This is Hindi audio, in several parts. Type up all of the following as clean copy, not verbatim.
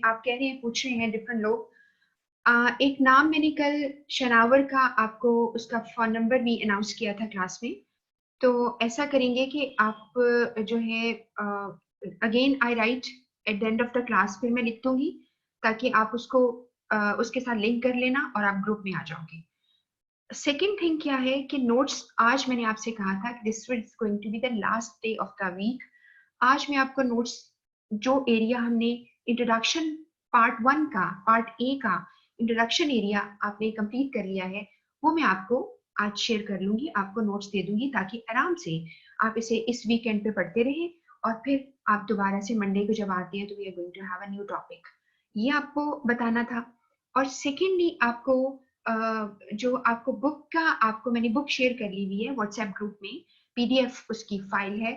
आप कह रहे हैं, पूछ रहे हैं डिफरेंट लोग। एक नाम मैंने कल शनावर का आपको उसका फोन नंबर भी अनाउंस किया था क्लास में। तो ऐसा करेंगे कि आप जो है again I right at the end of the class, फिर मैं लिख दूंगी ताकि आप उसको उसके साथ लिंक कर लेना और आप ग्रुप में आ जाओगे। सेकेंड थिंग क्या है कि नोट्स आज मैंने आपसे कहा था कि this is going to be the last day of the week. आज मैं आपको नोट्स जो एरिया हमने इंट्रोडक्शन पार्ट 1 का, पार्ट ए का इंट्रोडक्शन एरिया आपने कंप्लीट कर लिया है, वो मैं आपको आज शेयर कर लूंगी, आपको नोट्स दे दूंगी ताकि आराम से आप इसे इस वीकेंड पे पढ़ते रहें और फिर आप दोबारा से मंडे को जब आते हैं तो we are going to have a new topic. ये आपको बताना था। और सेकेंडली आपको जो आपको बुक का, आपको मैंने बुक शेयर कर ली हुई है व्हाट्सएप ग्रुप में, पीडीएफ उसकी फाइल है।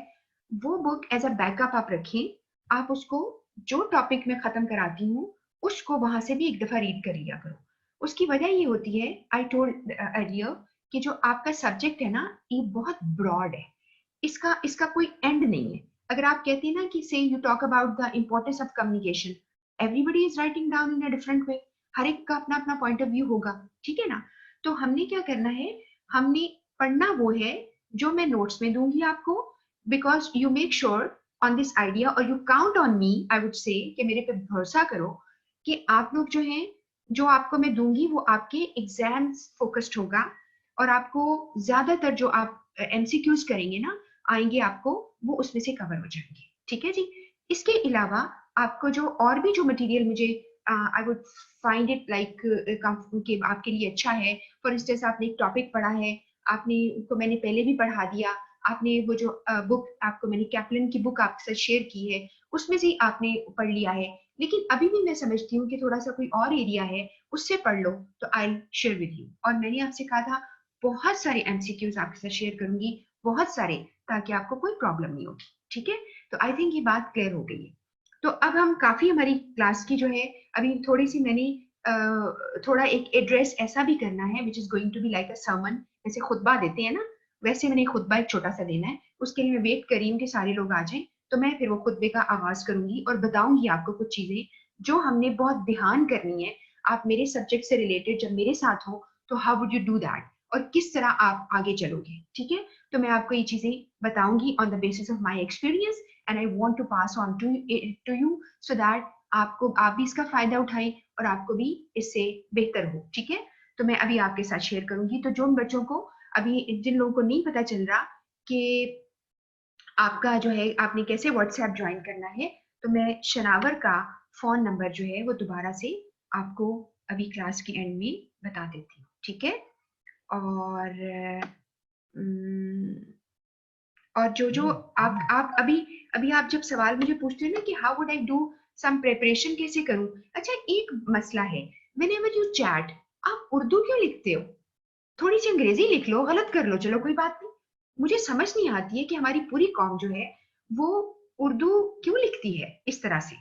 वो बुक एज अ बैकअप आप रखें। आप उसको जो टॉपिक में खत्म कराती हूँ उसको वहां से भी एक दफा रीड कर लिया करो। उसकी वजह ये होती है, आई टोल्ड अर्लियर, कि जो आपका सब्जेक्ट है ना ये बहुत ब्रॉड है, इसका इसका कोई एंड नहीं है। अगर आप कहती हैं ना कि say you talk about the importance of communication, everybody is writing down in a different way, हर एक का अपना अपना पॉइंट ऑफ व्यू होगा, ठीक है ना। तो हमने क्या करना है, हमने पढ़ना वो है जो मैं नोट्स में दूंगी आपको, because you make sure on this idea और you count on me, I would say कि मेरे पे भरोसा करो कि आप लोग जो हैं, जो आपको मैं दूंगी वो आपके एग्जाम्स फोकस्ड होगा और आपको ज्यादातर जो आप एमसीक्यूज करेंगे ना आएंगे आपको, वो उसमें से कवर हो जाएंगे, ठीक है जी। इसके अलावा आपको जो और भी जो मटेरियल मुझे I would find it like कि आपके लिए अच्छा है, फॉर इंस्टेंस आपने एक टॉपिक पढ़ा है, आपने को मैंने पहले भी पढ़ा दिया, आपने वो जो बुक आपको मैंने कैप्लन की बुक आपके साथ शेयर की है उसमें से ही आपने पढ़ लिया है, लेकिन अभी भी मैं समझती हूँ कि थोड़ा सा कोई और एरिया है उससे पढ़ लो, तो आई शेयर विद यू। और मैंने आपसे कहा था बहुत सारे एमसीक्यूज आपके साथ शेयर करूंगी, बहुत सारे, ताकि आपको कोई प्रॉब्लम नहीं होगी, ठीक है। तो आई थिंक ये बात क्लियर हो गई है। तो अब हम काफी हमारी क्लास की जो है अभी थोड़ी सी मैंने थोड़ा एक एड्रेस ऐसा भी करना है which is going to be like a sermon, जैसे खुतबा देते हैं ना, वैसे मैंने खुतबा एक छोटा सा देना है। उसके लिए मैं वेट कर रही हूँ कि सारे लोग आ जाएं, तो मैं फिर वो खुतबे का आगाज करूंगी और बताऊंगी आपको कुछ चीजें जो हमने बहुत ध्यान करनी है। आप मेरे सब्जेक्ट से रिलेटेड जब मेरे साथ हो तो how would you do that, और किस तरह आप आगे चलोगे, ठीक है। तो मैं आपको ये चीजें बताऊंगी on the basis of my experience and I want to pass on to you so that आपको, आप भी इसका फायदा उठाएं और आपको भी इससे बेहतर हो, ठीक है। तो मैं अभी आपके साथ शेयर करूंगी। तो जो बच्चों को अभी, जिन लोगों को नहीं पता चल रहा कि आपका जो है आपने कैसे व्हाट्सएप ज्वाइन करना है, तो मैं शनावर का फोन नंबर जो है वो दोबारा से आपको अभी क्लास के एंड में बता देती हूँ, ठीक है। और और जो जो आप अभी अभी आप जब सवाल मुझे पूछते हैं ना कि how would I do some preparation, कैसे करूं, अच्छा एक मसला है, व्हेनेवर यू चैट आप उर्दू क्यों लिखते हो? थोड़ी सी अंग्रेजी लिख लो, गलत कर लो, चलो कोई बात नहीं। मुझे समझ नहीं आती है कि हमारी पूरी कौम जो है वो उर्दू क्यों लिखती है इस तरह से,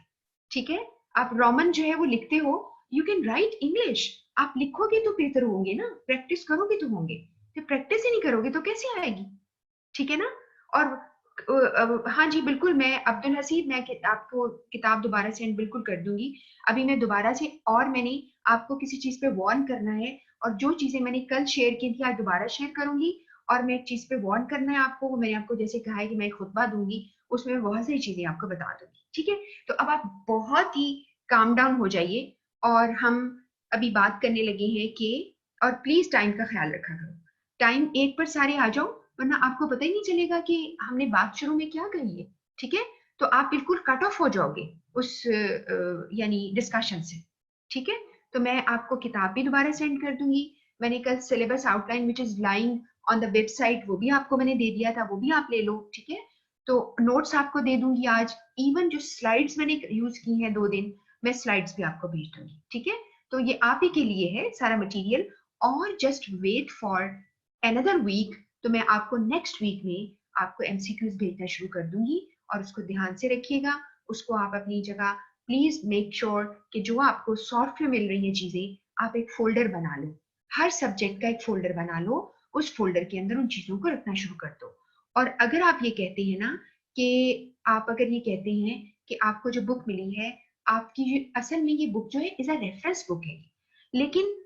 ठीक है। आप रोमन जो है वो लिखते हो, यू कैन राइट इंग्लिश, आप लिखोगे तो बेहतर होंगे ना, प्रैक्टिस करोगे तो होंगे, तो प्रैक्टिस ही नहीं करोगे तो कैसे आएगी, ठीक है ना। और हाँ जी बिल्कुल, मैं अब्दुल हसीब, मैं आपको किताब दोबारा सेंड बिल्कुल कर दूंगी। अभी मैं दोबारा से, और मैंने आपको किसी चीज पे वार्न करना है, और जो चीजें मैंने कल शेयर की थी आज दोबारा शेयर करूंगी। और मैं एक चीज पे वार्न करना है आपको, वो मैंने आपको जैसे कहा है कि मैं एक खुतबा दूंगी, उसमें मैं बहुत सारी चीजें आपको बता दूंगी, ठीक है। तो अब आप बहुत ही काम डाउन हो जाइए और हम अभी बात करने लगे हैं कि, और प्लीज टाइम का ख्याल रखा करो, टाइम 1 पर सारे आ जाओ, वरना आपको पता ही नहीं चलेगा कि हमने बात शुरू में क्या कही है, ठीक है। तो आप बिल्कुल कट ऑफ हो जाओगे उस यानी डिस्कशन से, ठीक है। तो मैं आपको किताब भी दोबारा सेंड कर दूंगी। मैंने कल syllabus outline which is lying on the website वो भी आपको मैंने दे दिया था, वो भी आप ले लो, ठीक है। तो नोट्स आपको दे दूंगी आज, इवन जो स्लाइड्स मैंने यूज की हैं 2 दिन, मैं स्लाइड्स भी आपको भेज दूंगी, ठीक है। तो ये आप ही के लिए है सारा मटेरियल, और just wait for another week. तो मैं आपको नेक्स्ट वीक में आपको एमसीक्यूज भेजना शुरू कर दूंगी, और उसको ध्यान से रखिएगा, उसको आप अपनी जगह प्लीज मेक श्योर कि जो आपको सॉफ्टवेयर मिल रही है चीजें, आप एक फोल्डर बना लो, हर सब्जेक्ट का एक फोल्डर बना लो, उस फोल्डर के अंदर उन चीजों को रखना शुरू कर दो। और अगर आप ये कहते हैं ना कि, आप अगर ये कहते हैं कि आपको जो बुक मिली है आपकी असल में ये बुक जो है इज अ रेफरेंस बुक है, लेकिन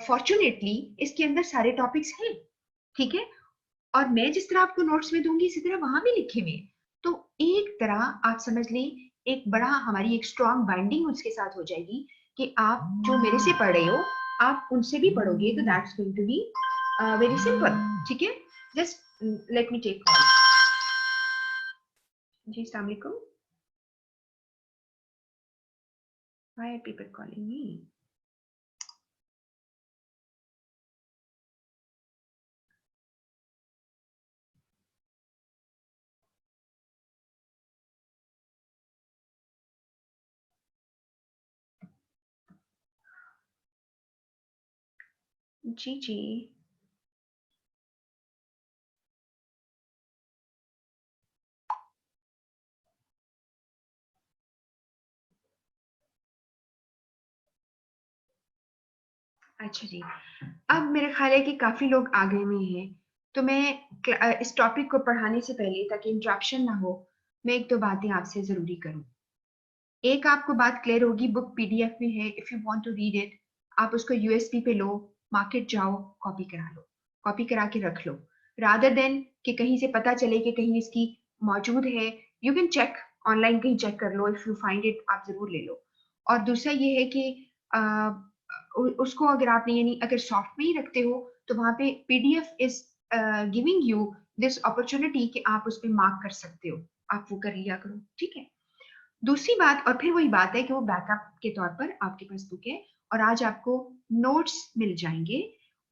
फॉर्चुनेटली इसके अंदर सारे टॉपिक्स हैं, ठीक है। और मैं जिस तरह आपको नोट्स में दूंगी इसी तरह वहां भी लिखे हुए हैं। तो एक तरह आप समझ लें एक बड़ा हमारी एक स्ट्रॉन्ग बाइंडिंग उसके साथ हो जाएगी कि आप जो मेरे से पढ़ रहे हो आप उनसे भी पढ़ोगे, तो that's going to be very simple, ठीक है। Just let me take call. जी अस्सलाम वालेकुम। Why are people calling me? जी जी। अच्छा जी, अब मेरे ख्याल है कि काफी लोग आ गए हुए हैं, तो मैं इस टॉपिक को पढ़ाने से पहले ताकि इंटरप्शन ना हो, मैं एक दो बातें आपसे जरूरी करूं। एक आपको बात क्लियर होगी, बुक पीडीएफ में है, if you want to read it आप उसको यूएसबी पे लो, मार्केट जाओ, कॉपी करा लो, कॉपी करा के रख लो, रादर देन कि कहीं से पता चले कि कहीं इसकी मौजूद है। यू कैन चेक ऑनलाइन, कहीं चेक कर लो, इफ यू फाइंड इट आप जरूर ले लो। और दूसरा ये है कि उसको अगर आपने यानी अगर सॉफ्ट में ही रखते हो तो वहां पे PDF is giving you this opportunity कि आप उस पर मार्क कर सकते हो, आप वो कर लिया करो, ठीक है। दूसरी बात, और फिर वही बात है कि वो बैकअप के तौर पर आपके पास बुक है और आज आपको नोट्स मिल जाएंगे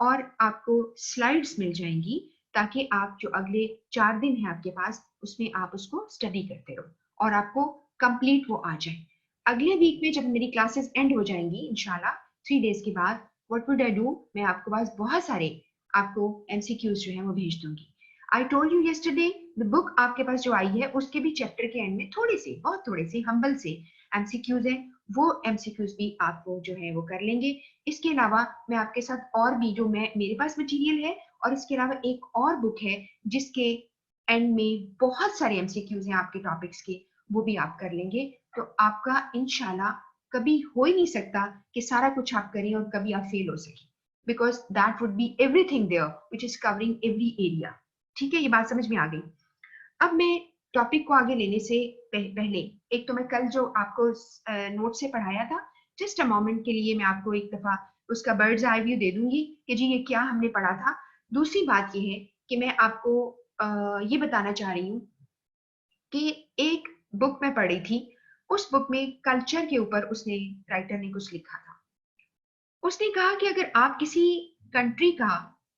और आपको स्लाइड्स मिल जाएंगी, ताकि आप जो अगले 4 दिन है आपके पास उसमें आप उसको स्टडी करते रहो और आपको कंप्लीट वो आ जाए। अगले वीक में जब मेरी क्लासेस एंड हो जाएंगी इंशाल्लाह 3 डेज के बाद, व्हाट वुड आई डू, मैं आपके पास बहुत सारे आपको एमसीक्यूज जो है वो भेज दूंगी। I told you yesterday the book आपके पास जो आई है उसके भी चैप्टर के एंड में थोड़े से, बहुत थोड़े से हम्बल से एमसीक्यूज हैं, वो एमसीक्यूज भी आपको जो है वो कर लेंगे। इसके अलावा मैं आपके साथ और भी जो मैं मेरे पास मटेरियल है और इसके अलावा एक और बुक है जिसके एंड में बहुत सारे एमसीक्यूज हैं आपके टॉपिक्स के, वो भी आप कर लेंगे। तो आपका इंशाल्लाह कभी हो ही नहीं सकता कि सारा कुछ आप करें और कभी आप फेल हो सके, because that would be everything there which is covering every area. ठीक है, ये बात समझ में आ गई। अब मैं टॉपिक को आगे लेने से पहले, एक तो मैं कल जो आपको नोट से पढ़ाया था, जस्ट अ मोमेंट के लिए मैं आपको एक दफा उसका बर्ड्स आई व्यू दे दूंगी कि जी ये क्या हमने पढ़ा था। दूसरी बात ये है कि मैं आपको ये बताना चाह रही हूँ कि एक बुक में पढ़ी थी, उस बुक में कल्चर के ऊपर उसने राइटर ने कुछ लिखा था। उसने कहा कि अगर आप किसी कंट्री का,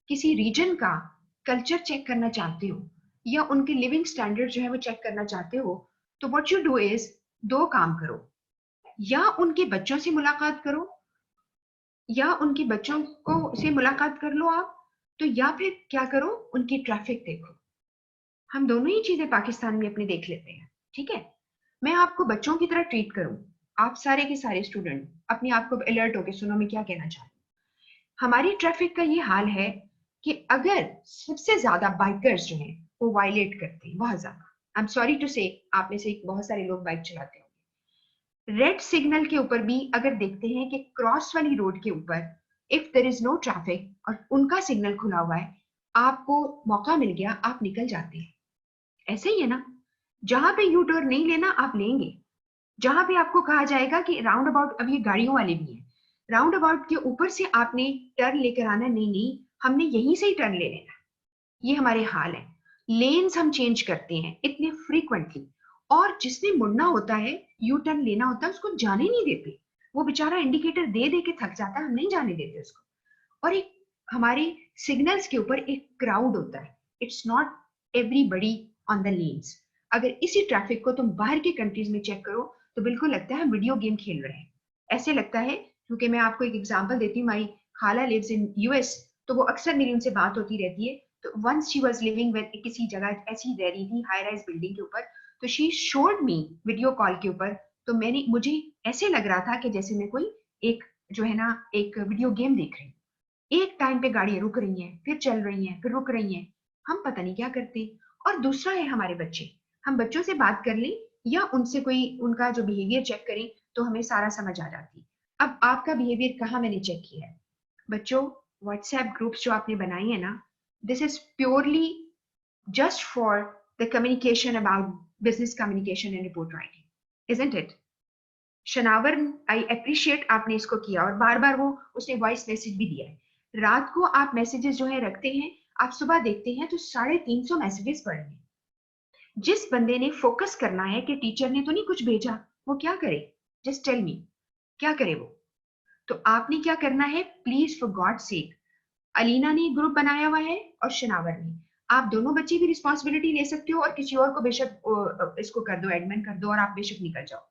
किसी रीजन का कल्चर चेक करना चाहते हो या उनके लिविंग स्टैंडर्ड जो है वो चेक करना चाहते हो, तो व्हाट यू डू इज, दो काम करो, या उनके बच्चों से मुलाकात करो, या उनके बच्चों को से मुलाकात कर लो आप, तो या फिर क्या करो, उनकी ट्रैफिक देखो। हम दोनों ही चीजें पाकिस्तान में अपने देख लेते हैं, ठीक है। मैं आपको बच्चों की तरह ट्रीट करूं, आप सारे के सारे स्टूडेंट अपने आप को अलर्ट होकर सुनो मैं क्या कहना चाहती हूँ। हमारी ट्रैफिक का ये हाल है कि अगर सबसे ज्यादा बाइकर्स जो हैं वो वायलेट करते हैं बहुत ज्यादा, आई एम सॉरी टू से आप में से बहुत सारे लोग बाइक चलाते हैं, रेड सिग्नल के ऊपर भी अगर देखते हैं कि क्रॉस वाली रोड के ऊपर if there is no traffic और उनका सिग्नल खुला हुआ है, आपको मौका मिल गया आप निकल जाते हैं। ऐसे ही है ना, जहां पे यू टर्न नहीं लेना आप लेंगे, जहां पे आपको कहा जाएगा कि राउंड अबाउट, अब ये गाड़ियों वाले भी हैं, राउंड अबाउट के ऊपर से आपने टर्न लेकर आना, नहीं नहीं हमने यहीं से ही टर्न ले लेना। ये हमारे हाल है, लेन्स हम चेंज करते हैं इतने फ्रीक्वेंटली, और जिसने मुड़ना होता है, यू टर्न लेना होता है, उसको जाने नहीं देते। वो बेचारा इंडिकेटर दे दे के थक जाता है, हम नहीं जाने देते उसको। और एक हमारे सिग्नल्स के ऊपर एक क्राउड होता है, it's not everybody on the lens. अगर इसी ट्रैफिक को तुम बाहर के कंट्रीज में चेक करो तो बिल्कुल लगता है हम वीडियो गेम खेल रहे हैं, ऐसे लगता है। क्योंकि मैं आपको एक एग्जांपल देती हूँ, माई खाला लिव्स इन यूएस, तो वो अक्सर मेरी उनसे बात होती रहती है। तो once she was living with, किसी जगह ऐसी रह रही थी हाई राइज बिल्डिंग के ऊपर, तो she showed me video call के ऊपर, तो मैंने, मुझे ऐसे लग रहा था कि जैसे मैं कोई एक जो है ना एक वीडियो गेम देख रही हूँ। एक टाइम पे गाड़ियां रुक रही हैं, फिर चल रही हैं, फिर रुक रही हैं, हम पता नहीं क्या करते। और दूसरा है हमारे बच्चे, हम बच्चों से बात कर लें या उनसे कोई उनका जो बिहेवियर चेक करें, तो हमें सारा समझ आ जाती। अब आपका बिहेवियर कहाँ मैंने चेक किया है बच्चों, व्हाट्सएप ग्रुप्स जो आपने बनाई है ना, this is purely just for the communication about business communication and report writing, isn't it? Shanawar, I appreciate आपने इसको किया और बार बार वो उसने वॉइस मैसेज भी दिया है। रात को आप मैसेजेस जो है रखते हैं, आप सुबह देखते हैं तो 350 मैसेजेस पड़े हैं। जिस बंदे ने फोकस करना है कि टीचर ने तो नहीं कुछ भेजा, वो क्या करे? जस्ट टेल मी, क्या करे वो? तो आपने क्या करना है, please for God sake, Alina ने ग्रुप बनाया हुआ है और शनावर ने, आप दोनों बच्चे भी रिस्पॉन्सिबिलिटी ले सकते हो और किसी और को बेशक इसको कर दो, एडमिन कर दो और आप बेशक निकल जाओ।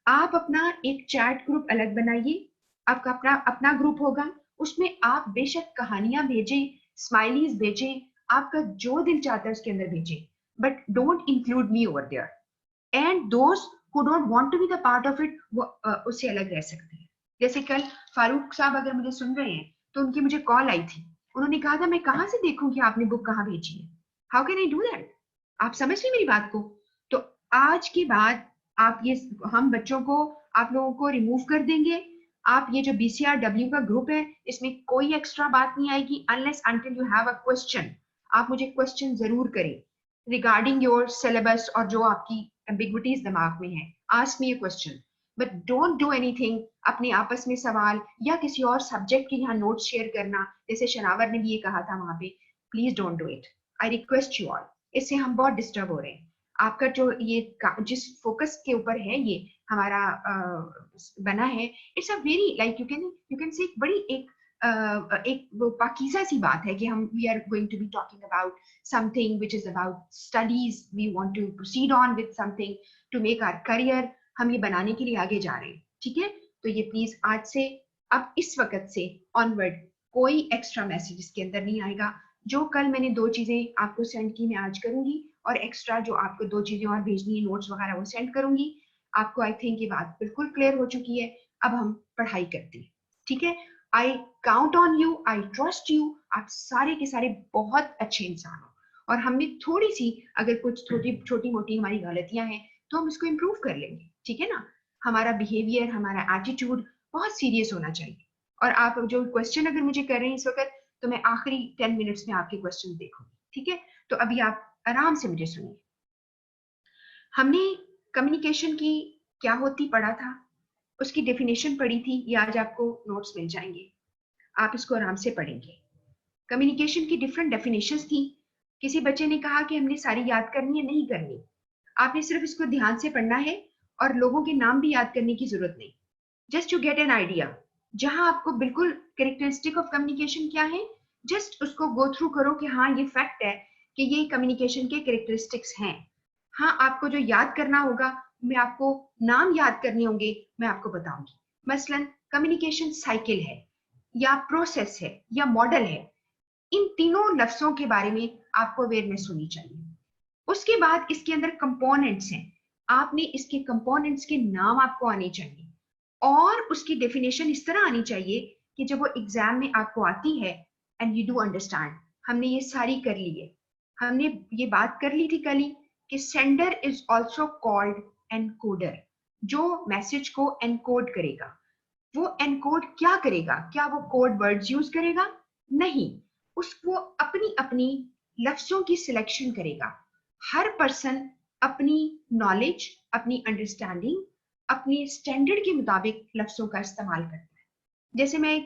आप अपना एक चैट ग्रुप अलग बनाइए, आपका अपना अपना ग्रुप होगा, उसमें आप बेशक कहानियां भेजें, स्माइलीज भेजें, आपका जो दिल चाहता है उसके अंदर भेजें, but don't include me over there. And दोस्त who don't want to be the part of it, वो उससे अलग रह सकते हैं। जैसे कल फारूक साहब अगर मुझे सुन रहे हैं तो उनकी मुझे कॉल आई थी, उन्होंने कहा था मैं कहाँ से देखूं कि आपने बुक कहाँ भेजी है, how can I do that? आप समझ रहे मेरी बात को? तो आज के बाद आप ये, हम बच्चों को, आप लोगों को रिमूव कर देंगे। आप ये जो BCRW का ग्रुप है, इसमें कोई एक्स्ट्रा बात नहीं आएगी unless until you have a question. आप मुझे क्वेश्चन जरूर करें रिगार्डिंग योर सिलेबस और जो आपकी एम्बिग्विटीज दिमाग में है, ask me a question, but don't do anything अपने आपस में सवाल या किसी और सब्जेक्ट के यहाँ नोट्स शेयर करना, जैसे शनावर ने भी ये कहा था वहां पे, please don't do it, I request you all. इससे हम बहुत डिस्टर्ब हो रहे हैं। आपका जो ये जिस फोकस के ऊपर है ये हमारा बना है, it's a very like you can say बड़ी एक वो पाकीज़ा सी बात है कि हम we are going to be talking about something which is about studies, we want to proceed on with something to make our career, हम ये बनाने के लिए आगे जा रहे हैं, ठीक है? तो ये प्लीज आज से, अब इस वक्त से ऑनवर्ड कोई एक्स्ट्रा मैसेज इसके अंदर नहीं आएगा। जो कल मैंने 2 चीजें आपको सेंड की मैं आज करूंगी, और एक्स्ट्रा जो आपको 2 चीजें और भेजनी है नोट्स वगैरह वो सेंड करूंगी। आपको आई थिंक ये बात बिल्कुल क्लियर हो चुकी है। अब हम पढ़ाई करते हैं, ठीक है? I count on you, I trust you, आप सारे के सारे बहुत अच्छे इंसान हो, और हमें थोड़ी सी अगर कुछ छोटी मोटी हमारी गलतियां हैं तो हम उसको इम्प्रूव कर लेंगे, ठीक है ना? हमारा बिहेवियर, हमारा एटीट्यूड बहुत सीरियस होना चाहिए। और आप जो क्वेश्चन अगर मुझे कर रहे हैं इस वक्त, तो मैं आखिरी 10 मिनट्स में आपके क्वेश्चन देखूंगी, ठीक है? तो अभी आप आराम से मुझे सुनिए। हमने कम्युनिकेशन की क्या होती पढ़ा था, उसकी डेफिनेशन पढ़ी थी, ये आज आपको नोट्स मिल जाएंगे, आप इसको आराम से पढ़ेंगे। कम्युनिकेशन की डिफरेंट डेफिनेशंस थी। किसी बच्चे ने कहा कि हमने सारी याद करनी है, नहीं करनी, आपने सिर्फ इसको ध्यान से पढ़ना है और लोगों के नाम भी याद करने की जरूरत नहीं, just to get an idea. जहां आपको बिल्कुल कैरेक्टरिस्टिक ऑफ कम्युनिकेशन क्या है, जस्ट उसको गो थ्रू करो कि हाँ ये फैक्ट है कि ये कम्युनिकेशन के कैरेक्टरिस्टिक्स हैं। हाँ, आपको जो याद करना होगा, मैं आपको नाम याद करने होंगे, मैं आपको बताऊंगी। मसलन कम्युनिकेशन साइकिल है या प्रोसेस है या मॉडल है, इन तीनों लफ्जों के बारे में आपको अवेयरनेस होनी चाहिए। उसके बाद इसके अंदर कंपोनेंट्स हैं, आपने इसके कंपोनेंट्स के नाम आपको आने चाहिए, और उसकी डेफिनेशन इस तरह आनी चाहिए कि जब वो एग्जाम में आपको आती है एंड यू डू अंडरस्टैंड। हमने ये सारी कर ली है, हमने ये बात कर ली थी कल ही कि sender is also called encoder, जो मैसेज को एनकोड करेगा। वो एनकोड क्या करेगा? क्या वो कोड वर्ड्स यूज करेगा? नहीं, उसको अपनी अपनी लफ्जों की सिलेक्शन करेगा। हर पर्सन अपनी नॉलेज, अपनी अंडरस्टैंडिंग, अपनी स्टैंडर्ड के मुताबिक लफ्जों का इस्तेमाल करता है। जैसे मैं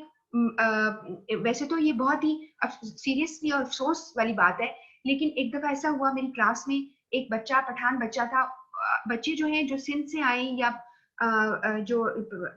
वैसे तो ये बहुत ही सीरियसली और अफसोस वाली बात है, लेकिन एक दफा ऐसा हुआ मेरी क्लास में, एक बच्चा पठान बच्चा था, बच्चे जो हैं जो सिंध से आए या जो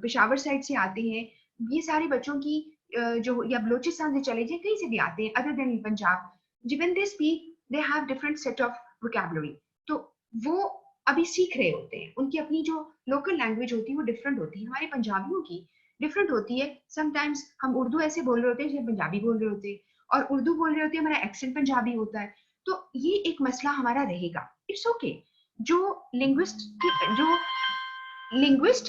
पेशावर साइड से आते हैं, ये सारे बच्चों की जो या बलोचिस्तान से चले जाए, कहीं से भी आते हैं other than Punjab, when they speak they have different set of vocabulary, तो वो अभी सीख रहे होते हैं, उनकी अपनी जो लोकल लैंग्वेज होती है वो डिफरेंट होती है, हमारे पंजाबियों की डिफरेंट होती है। समटाइम्स हम उर्दू ऐसे बोल रहे होते हैं जैसे पंजाबी बोल रहे होते हैं, और उर्दू बोल रहे होते हैं, हमारा एक्सेंट पंजाबी होता है, तो ये एक मसला हमारा रहेगा। It's okay. जो लिंग्विस्ट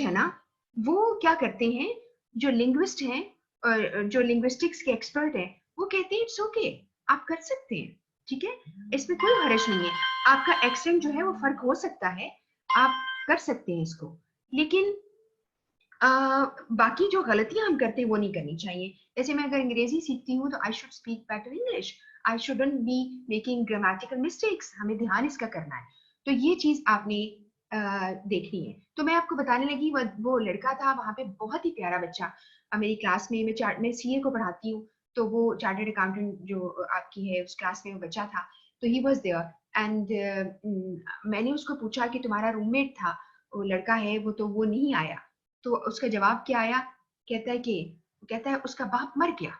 है ना, वो क्या करते हैं, जो लिंग्विस्ट हैं और जो लिंग्विस्टिक्स के एक्सपर्ट हैं, वो कहते हैं इट्स ओके, आप कर सकते हैं, ठीक है, इसमें कोई हर्ज नहीं है। आपका एक्सेंट जो है वो फर्क हो सकता है, आप कर सकते हैं इसको, लेकिन बाकी जो गलतियां हम करते हैं वो नहीं करनी चाहिए। जैसे मैं अगर अंग्रेजी सीखती हूँ तो I should speak better English, I shouldn't be making grammatical mistakes, हमें ध्यान इसका करना है। तो ये चीज आपने देखनी है। तो मैं आपको बताने लगी, वो लड़का था वहां पे, बहुत ही प्यारा बच्चा। मेरी क्लास में मैं सीए को पढ़ाती हूँ, तो वो चार्टर्ड अकाउंटेंट जो आपकी है उस क्लास में वो बच्चा था, तो ही वॉज देयर। एंड मैंने उसको पूछा कि तुम्हारा रूममेट था वो लड़का है वो, तो वो नहीं आया। तो उसका जवाब क्या आया, कहता है उसका बाप मर गया।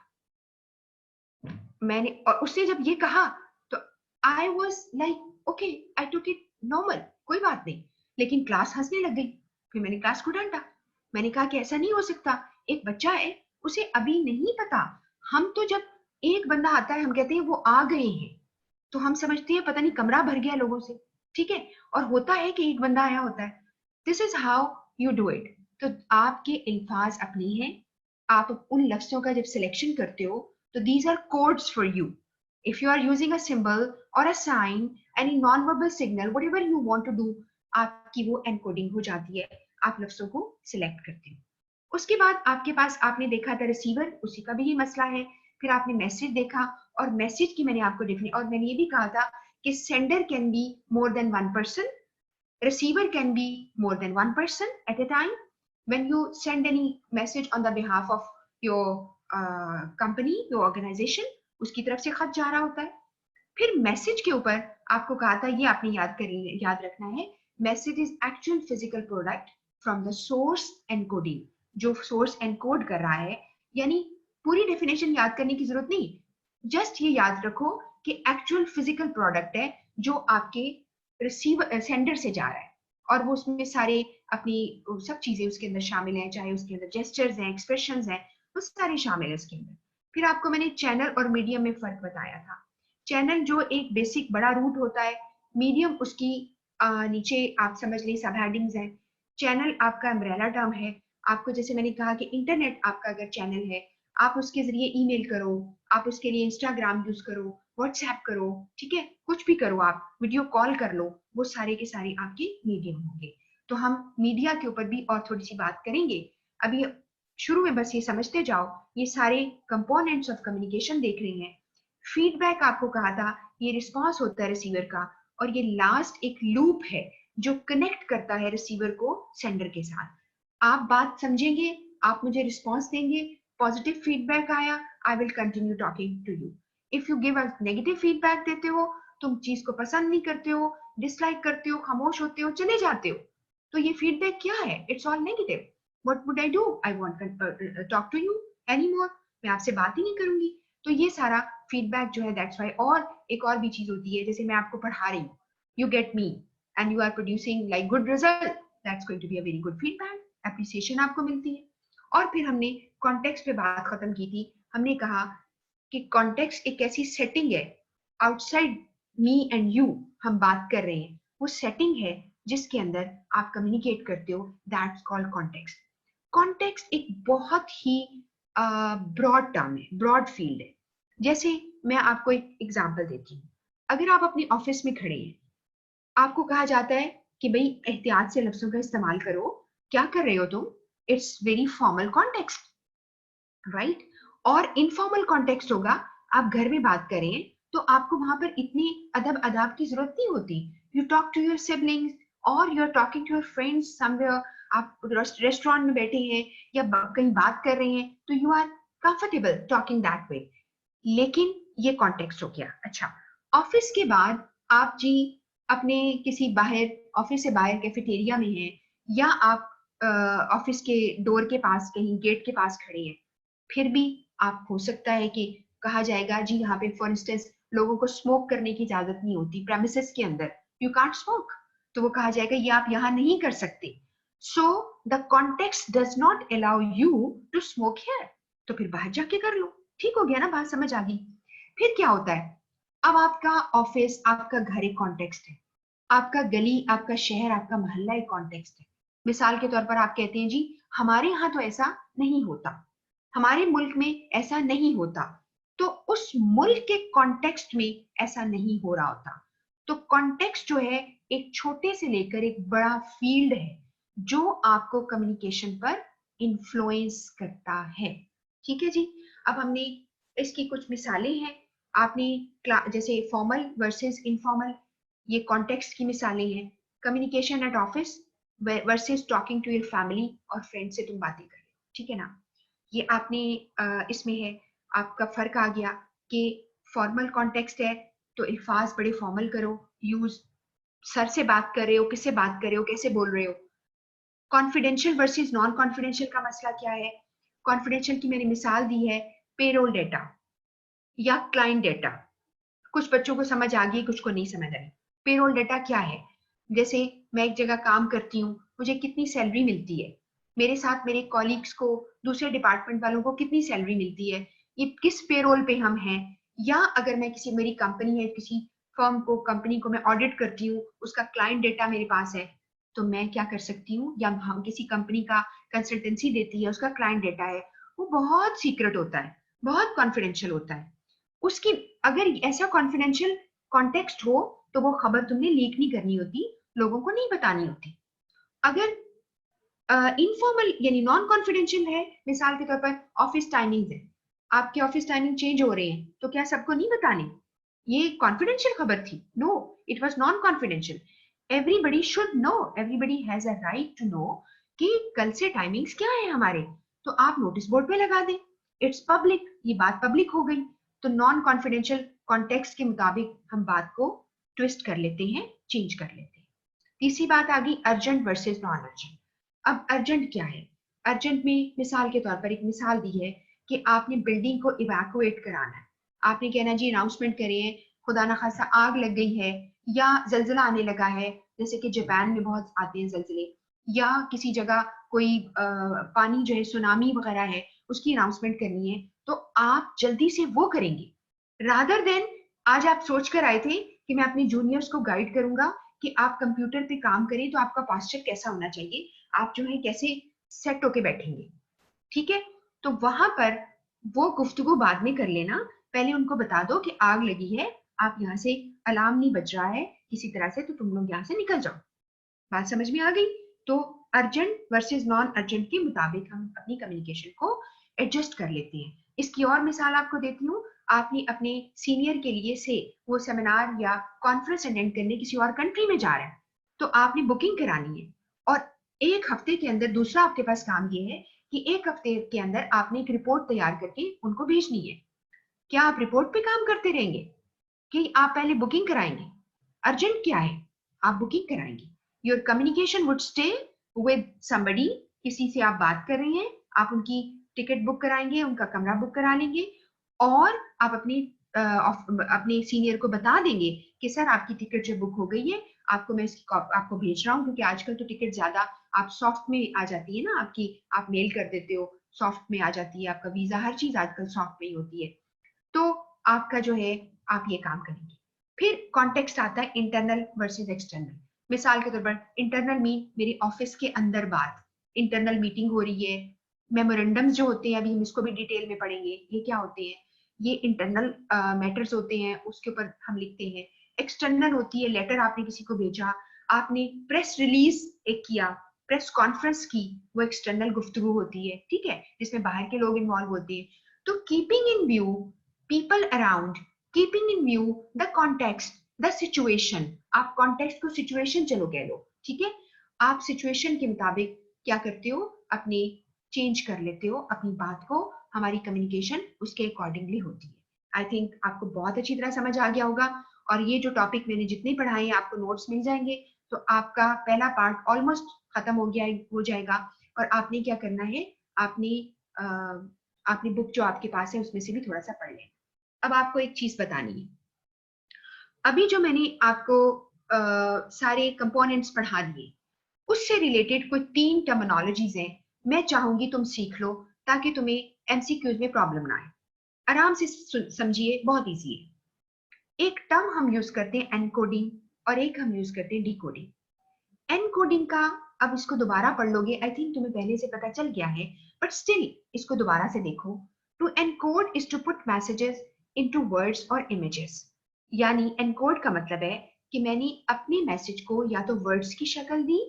मैंने, और उसने जब ये कहा तो I was like okay, I took it normal, कोई बात नहीं। लेकिन क्लास हंसने लग गई। फिर मैंने क्लास को डांटा। मैंने कहा कि ऐसा नहीं हो सकता, एक बच्चा है, उसे अभी नहीं पता। हम तो जब एक बंदा आता है हम कहते हैं वो आ गए हैं, तो हम समझते हैं पता नहीं कमरा भर गया लोगों से, ठीक है, और होता है कि एक बंदा आया होता है। This is how you do it. तो आपके अल्फाज अपनी हैं, आप उन लफ्जों का जब सिलेक्शन करते हो तो these are codes for you. If you are using a symbol or a sign, any non-verbal signal, whatever you want to do, आपकी वो एनकोडिंग हो जाती है, आप लफ्जों को सिलेक्ट करते हो। उसके बाद आपके पास, आपने देखा था रिसीवर, उसी का भी ये मसला है। फिर आपने मैसेज देखा, और मैसेज की मैंने आपको डेफिनेशन, और मैंने ये भी कहा था कि sender can be more than one person, receiver can be more than one person at a time. When you send any message on the behalf of your company, your organization, उसकी तरफ से खत जा रहा होता है। फिर मैसेज के ऊपर आपको कहा था, ये आपने याद रखना है, message is actual physical product from the source encoding, जो सोर्स एनकोड कर रहा है। यानी पूरी डेफिनेशन याद करने की जरूरत नहीं, जस्ट ये याद रखो कि एक्चुअल फिजिकल प्रोडक्ट है जो आपके रिसीवर सेंडर से जा रहा है, और वो उसमें सारे अपनी सब चीजें उसके अंदर शामिल हैं, चाहे उसके अंदर जेस्चर्स हैं, एक्सप्रेशंस हैं, वो सारे शामिल है उसके अंदर। फिर आपको मैंने चैनल और मीडियम में फर्क बताया था। चैनल जो एक बेसिक बड़ा रूट होता है, मीडियम उसकी नीचे आप समझ लें सब हेडिंग्स हैं। चैनल आपका अम्ब्रेला टर्म है। आपको जैसे मैंने कहा कि इंटरनेट आपका अगर चैनल है, आप उसके जरिए ईमेल करो, आप उसके लिए इंस्टाग्राम यूज करो, व्हाट्सएप करो, ठीक है, कुछ भी करो, आप वीडियो कॉल कर लो, वो सारे के सारे आपके मीडियम होंगे। तो हम मीडिया के ऊपर भी और थोड़ी सी बात करेंगे। अभी शुरू में बस ये समझते जाओ, ये सारे कंपोनेंट्स ऑफ कम्युनिकेशन देख रहे हैं। फीडबैक आपको कहा था, ये रिस्पॉन्स होता है रिसीवर का, और ये लास्ट एक लूप है जो कनेक्ट करता है रिसीवर को सेंडर के साथ। आप बात समझेंगे, आप मुझे रिस्पॉन्स देंगे, पॉजिटिव फीडबैक आया, I will continue talking to you. If you give a negative feedback देते हो, तुम चीज को पसंद नहीं करते हो, डिसलाइक करते हो, खामोश होते हो, चले जाते हो, तो ये फीडबैक क्या है? It's all negative. What would I do? I want talk to you anymore, मैं आपसे बात ही नहीं करूंगी। तो ये सारा फीडबैक जो है, दैट्स व्हाई। और एक और भी चीज होती है, जैसे मैं आपको पढ़ा रही हूँ, you get me and you are producing like good result, that's going to be a very good feedback, appreciation आपको मिलती है। और फिर हमने कॉन्टेक्स्ट पे बात खत्म की थी। हमने कहा कि कॉन्टेक्स्ट एक ऐसी सेटिंग है, आउटसाइड मी एंड यू हम बात कर रहे हैं, वो सेटिंग है जिसके अंदर आप कम्युनिकेट करते हो, दैट्स कॉल्ड कॉन्टेक्स्ट। कॉन्टेक्स्ट एक बहुत ही ब्रॉड टर्म है, ब्रॉड फील्ड है। जैसे मैं आपको एक एग्जांपल देती हूँ। अगर आप अपने ऑफिस में खड़े हैं, आपको कहा जाता है कि भाई एहतियात से लफ्जों का इस्तेमाल करो, क्या कर रहे हो तुम? It's very formal context, right? और इनफॉर्मल कॉन्टेक्स्ट होगा, आप घर में बात करें तो आपको वहां पर इतनी अदब अदाब की जरूरत नहीं होती। You talk to your siblings, और you are talking to your friends somewhere, आप रेस्टोरेंट में बैठे हैं या कहीं बात कर रहे हैं, तो you are comfortable talking that way. लेकिन ये कॉन्टेक्स्ट हो गया। अच्छा, ऑफिस के बाद आप जी अपने किसी बाहर, ऑफिस से बाहर कैफेटेरिया में हैं, या आप ऑफिस के डोर के पास कहीं गेट के पास खड़े हैं, फिर भी आप हो सकता है कि कहा जाएगा जी यहाँ पे फॉर इंस्टेंस लोगों को स्मोक करने की इजाजत नहीं होती प्रेमिसेस के अंदर, यू कांट स्मोक, तो वो कहा जाएगा ये आप यहाँ नहीं कर सकते। So the context does not allow you to smoke here, तो फिर बाहर जाके कर लो। ठीक हो गया ना, बात समझ आ गई? फिर क्या होता है, अब आपका ऑफिस, आपका घर एक कॉन्टेक्स्ट है, आपका गली, आपका शहर, आपका मोहल्ला एक कॉन्टेक्स्ट है। मिसाल के तौर पर आप कहते हैं जी हमारे यहाँ तो ऐसा नहीं होता, हमारे मुल्क में ऐसा नहीं होता, तो उस मुल्क के कॉन्टेक्स्ट में ऐसा नहीं हो रहा होता। तो कॉन्टेक्स्ट जो है एक छोटे से लेकर एक बड़ा फील्ड है जो आपको कम्युनिकेशन पर इन्फ्लुएंस करता है। ठीक है जी। अब हमने इसकी कुछ मिसालें हैं। आपने जैसे फॉर्मल वर्सेस इनफॉर्मल, ये कॉन्टेक्स्ट की मिसालें हैं। Communication at office versus talking to your family और फ्रेंड से तुम बातें कर रहे हो, ठीक है ना। ये आपने इसमें है आपका फर्क आ गया कि फॉर्मल कॉन्टेक्स्ट है तो अल्फाज बड़े फॉर्मल करो, यूज सर से बात कर रहे हो, किससे बात कर रहे हो, कैसे बोल रहे हो। कॉन्फिडेंशियल वर्सेस नॉन कॉन्फिडेंशियल का मसला क्या है? कॉन्फिडेंशियल की मैंने मिसाल दी है पेरोल डेटा या क्लाइंट डेटा। कुछ बच्चों को समझ आ गई, कुछ को नहीं समझ आई। पेरोल डेटा क्या है? जैसे मैं एक जगह काम करती हूँ, मुझे कितनी सैलरी मिलती है, मेरे साथ मेरे कॉलीग्स को, दूसरे डिपार्टमेंट वालों को कितनी सैलरी मिलती है, ये किस पेरोल पे हम हैं। या अगर मैं किसी, मेरी कंपनी है, किसी फर्म को, कंपनी को मैं ऑडिट करती हूँ, उसका क्लाइंट डेटा मेरे पास है, तो मैं क्या कर सकती हूँ, या हम किसी कंपनी का कंसल्टेंसी देती है, उसका क्लाइंट डेटा है, वो बहुत सीक्रेट होता है, बहुत कॉन्फिडेंशियल होता है। उसकी अगर ऐसा कॉन्फिडेंशियल कॉन्टेक्स्ट हो तो वो खबर तुमने लीक नहीं करनी होती, लोगों को नहीं बतानी होती। अगर इनफॉर्मल यानी नॉन कॉन्फिडेंशियल है, मिसाल के तौर पर ऑफिस टाइमिंग है, आपके ऑफिस टाइमिंग चेंज हो रहे हैं, तो क्या सबको नहीं बताने? ये कॉन्फिडेंशियल खबर थी? No, it was non confidential. Everybody should know, everybody has a right to know कि कल से टाइमिंग्स क्या है हमारे, तो आप नोटिस बोर्ड पे लगा दें, इट्स पब्लिक, ये बात पब्लिक हो गई। तो नॉन कॉन्फिडेंशियल कॉन्टेक्स्ट के मुताबिक हम बात को ट्विस्ट कर लेते हैं, चेंज कर लेते हैं। तीसरी बात आ गई अर्जेंट वर्सेस नॉन अर्जेंट। अब अर्जेंट क्या है? अर्जेंट में मिसाल के तौर पर एक मिसाल दी है कि आपने बिल्डिंग को इवैक्यूएट कराना है। आपने कहना जी अनाउंसमेंट करे हैं, खुदा ना खासा आग लग गई है या जलजिला आने लगा है, जैसे कि जापान में बहुत आते हैं जलजिले, या किसी जगह कोई पानी जो है सुनामी वगैरह है, उसकी अनाउंसमेंट करनी है, तो आप जल्दी से वो करेंगे रादर देन आज आप सोच कर आए थे कि मैं अपने जूनियर्स को गाइड करूंगा कि आप कंप्यूटर पे काम करें तो आपका पास्चर कैसा होना चाहिए, आप जो है कैसे सेट होके बैठेंगे। ठीक है, तो वहां पर वो गुफ्तगू बाद में कर लेना, पहले उनको बता दो कि आग लगी है, आप यहाँ से, अलार्म नहीं बज रहा है किसी तरह से, तो तुम लोग यहाँ से निकल जाओ। बात समझ में आ गई? तो अर्जेंट वर्सेस नॉन अर्जेंट के मुताबिक हम अपनी कम्युनिकेशन को एडजस्ट कर लेते हैं। इसकी और मिसाल आपको देती हूँ। आपने अपने सीनियर के लिए से वो सेमिनार या कॉन्फ्रेंस अटेंड करने किसी और कंट्री में जा रहे हैं, तो आपने बुकिंग करानी है और एक हफ्ते के अंदर, दूसरा आपके पास काम ये है कि एक हफ्ते के अंदर आपने एक रिपोर्ट तैयार करके उनको भेजनी है। क्या आप रिपोर्ट पे काम करते रहेंगे कि आप पहले बुकिंग कराएंगे? अर्जेंट क्या है? आप बुकिंग कराएंगे। Your communication would stay with somebody, किसी से आप बात कर रहे हैं, आप उनकी टिकट बुक कराएंगे, उनका कमरा बुक करा लेंगे और आप अपने सीनियर को बता देंगे कि सर आपकी टिकट जो बुक हो गई है, आपको मैं इसकी आपको भेज रहा हूँ, क्योंकि आजकल तो टिकट ज्यादा आप सॉफ्ट में आ जाती है ना, आपकी आप मेल कर देते हो, सॉफ्ट में आ जाती है, आपका वीजा, हर चीज आजकल सॉफ्ट में ही होती है। तो आपका जो है, आप ये काम करेंगे। फिर कॉन्टेक्स्ट आता है इंटरनल वर्सेस एक्सटर्नल। मिसाल के तौर पर इंटरनल मीन मेरे ऑफिस के अंदर बात, इंटरनल मीटिंग हो रही है, मेमोरेंडम्स जो होते हैं, अभी हम इसको भी डिटेल में पढ़ेंगे ये क्या होते हैं, ये इंटरनल मैटर्स होते हैं, उसके ऊपर हम लिखते हैं। एक्सटर्नल होती है लेटर आपने किसी को भेजा, आपने प्रेस रिलीज एक किया, प्रेस कॉन्फ्रेंस की, वो एक्सटर्नल गुफ्तगू होती है, ठीक है, जिसमें बाहर के लोग इन्वॉल्व होते हैं। तो keeping in view people around, keeping in view the context, the situation, आप context को situation चलो कह लो, ठीक है, आप situation के मुताबिक क्या करते हो, अपने चेंज कर लेते हो अपनी बात को, हमारी कम्युनिकेशन उसके अकॉर्डिंगली होती है। आई थिंक आपको बहुत अच्छी तरह समझ आ गया होगा, और ये जो टॉपिक मैंने जितने पढ़ाए हैं आपको नोट्स मिल जाएंगे, तो आपका पहला पार्ट ऑलमोस्ट खत्म हो जाएगा। और आपने क्या करना है, आपने आपने बुक जो आपके पास है उसमें से भी थोड़ा सा पढ़ लें। अब आपको एक चीज बतानी है, अभी जो मैंने आपको सारे कंपोनेंट्स पढ़ा दिए, उससे रिलेटेड कोई 3 टर्मिनोलॉजीज हैं, मैं चाहूंगी तुम सीख लो ताकि तुम्हें एमसीक्यूज में प्रॉब्लम ना आए। आराम से समझिए, बहुत इजी है। एक टर्म हम यूज करते हैं एनकोडिंग, और एक हम यूज करते हैं डिकोडिंग। एनकोडिंग का, अब इसको दोबारा पढ़ लोगे, आई थिंक तुम्हें पहले से पता चल गया है, बट स्टिल इसको दोबारा से देखो। To encode is to put messages into words और इमेजेस। यानी एनकोड का मतलब है कि मैंने अपने मैसेज को या तो वर्ड्स की शक्ल दी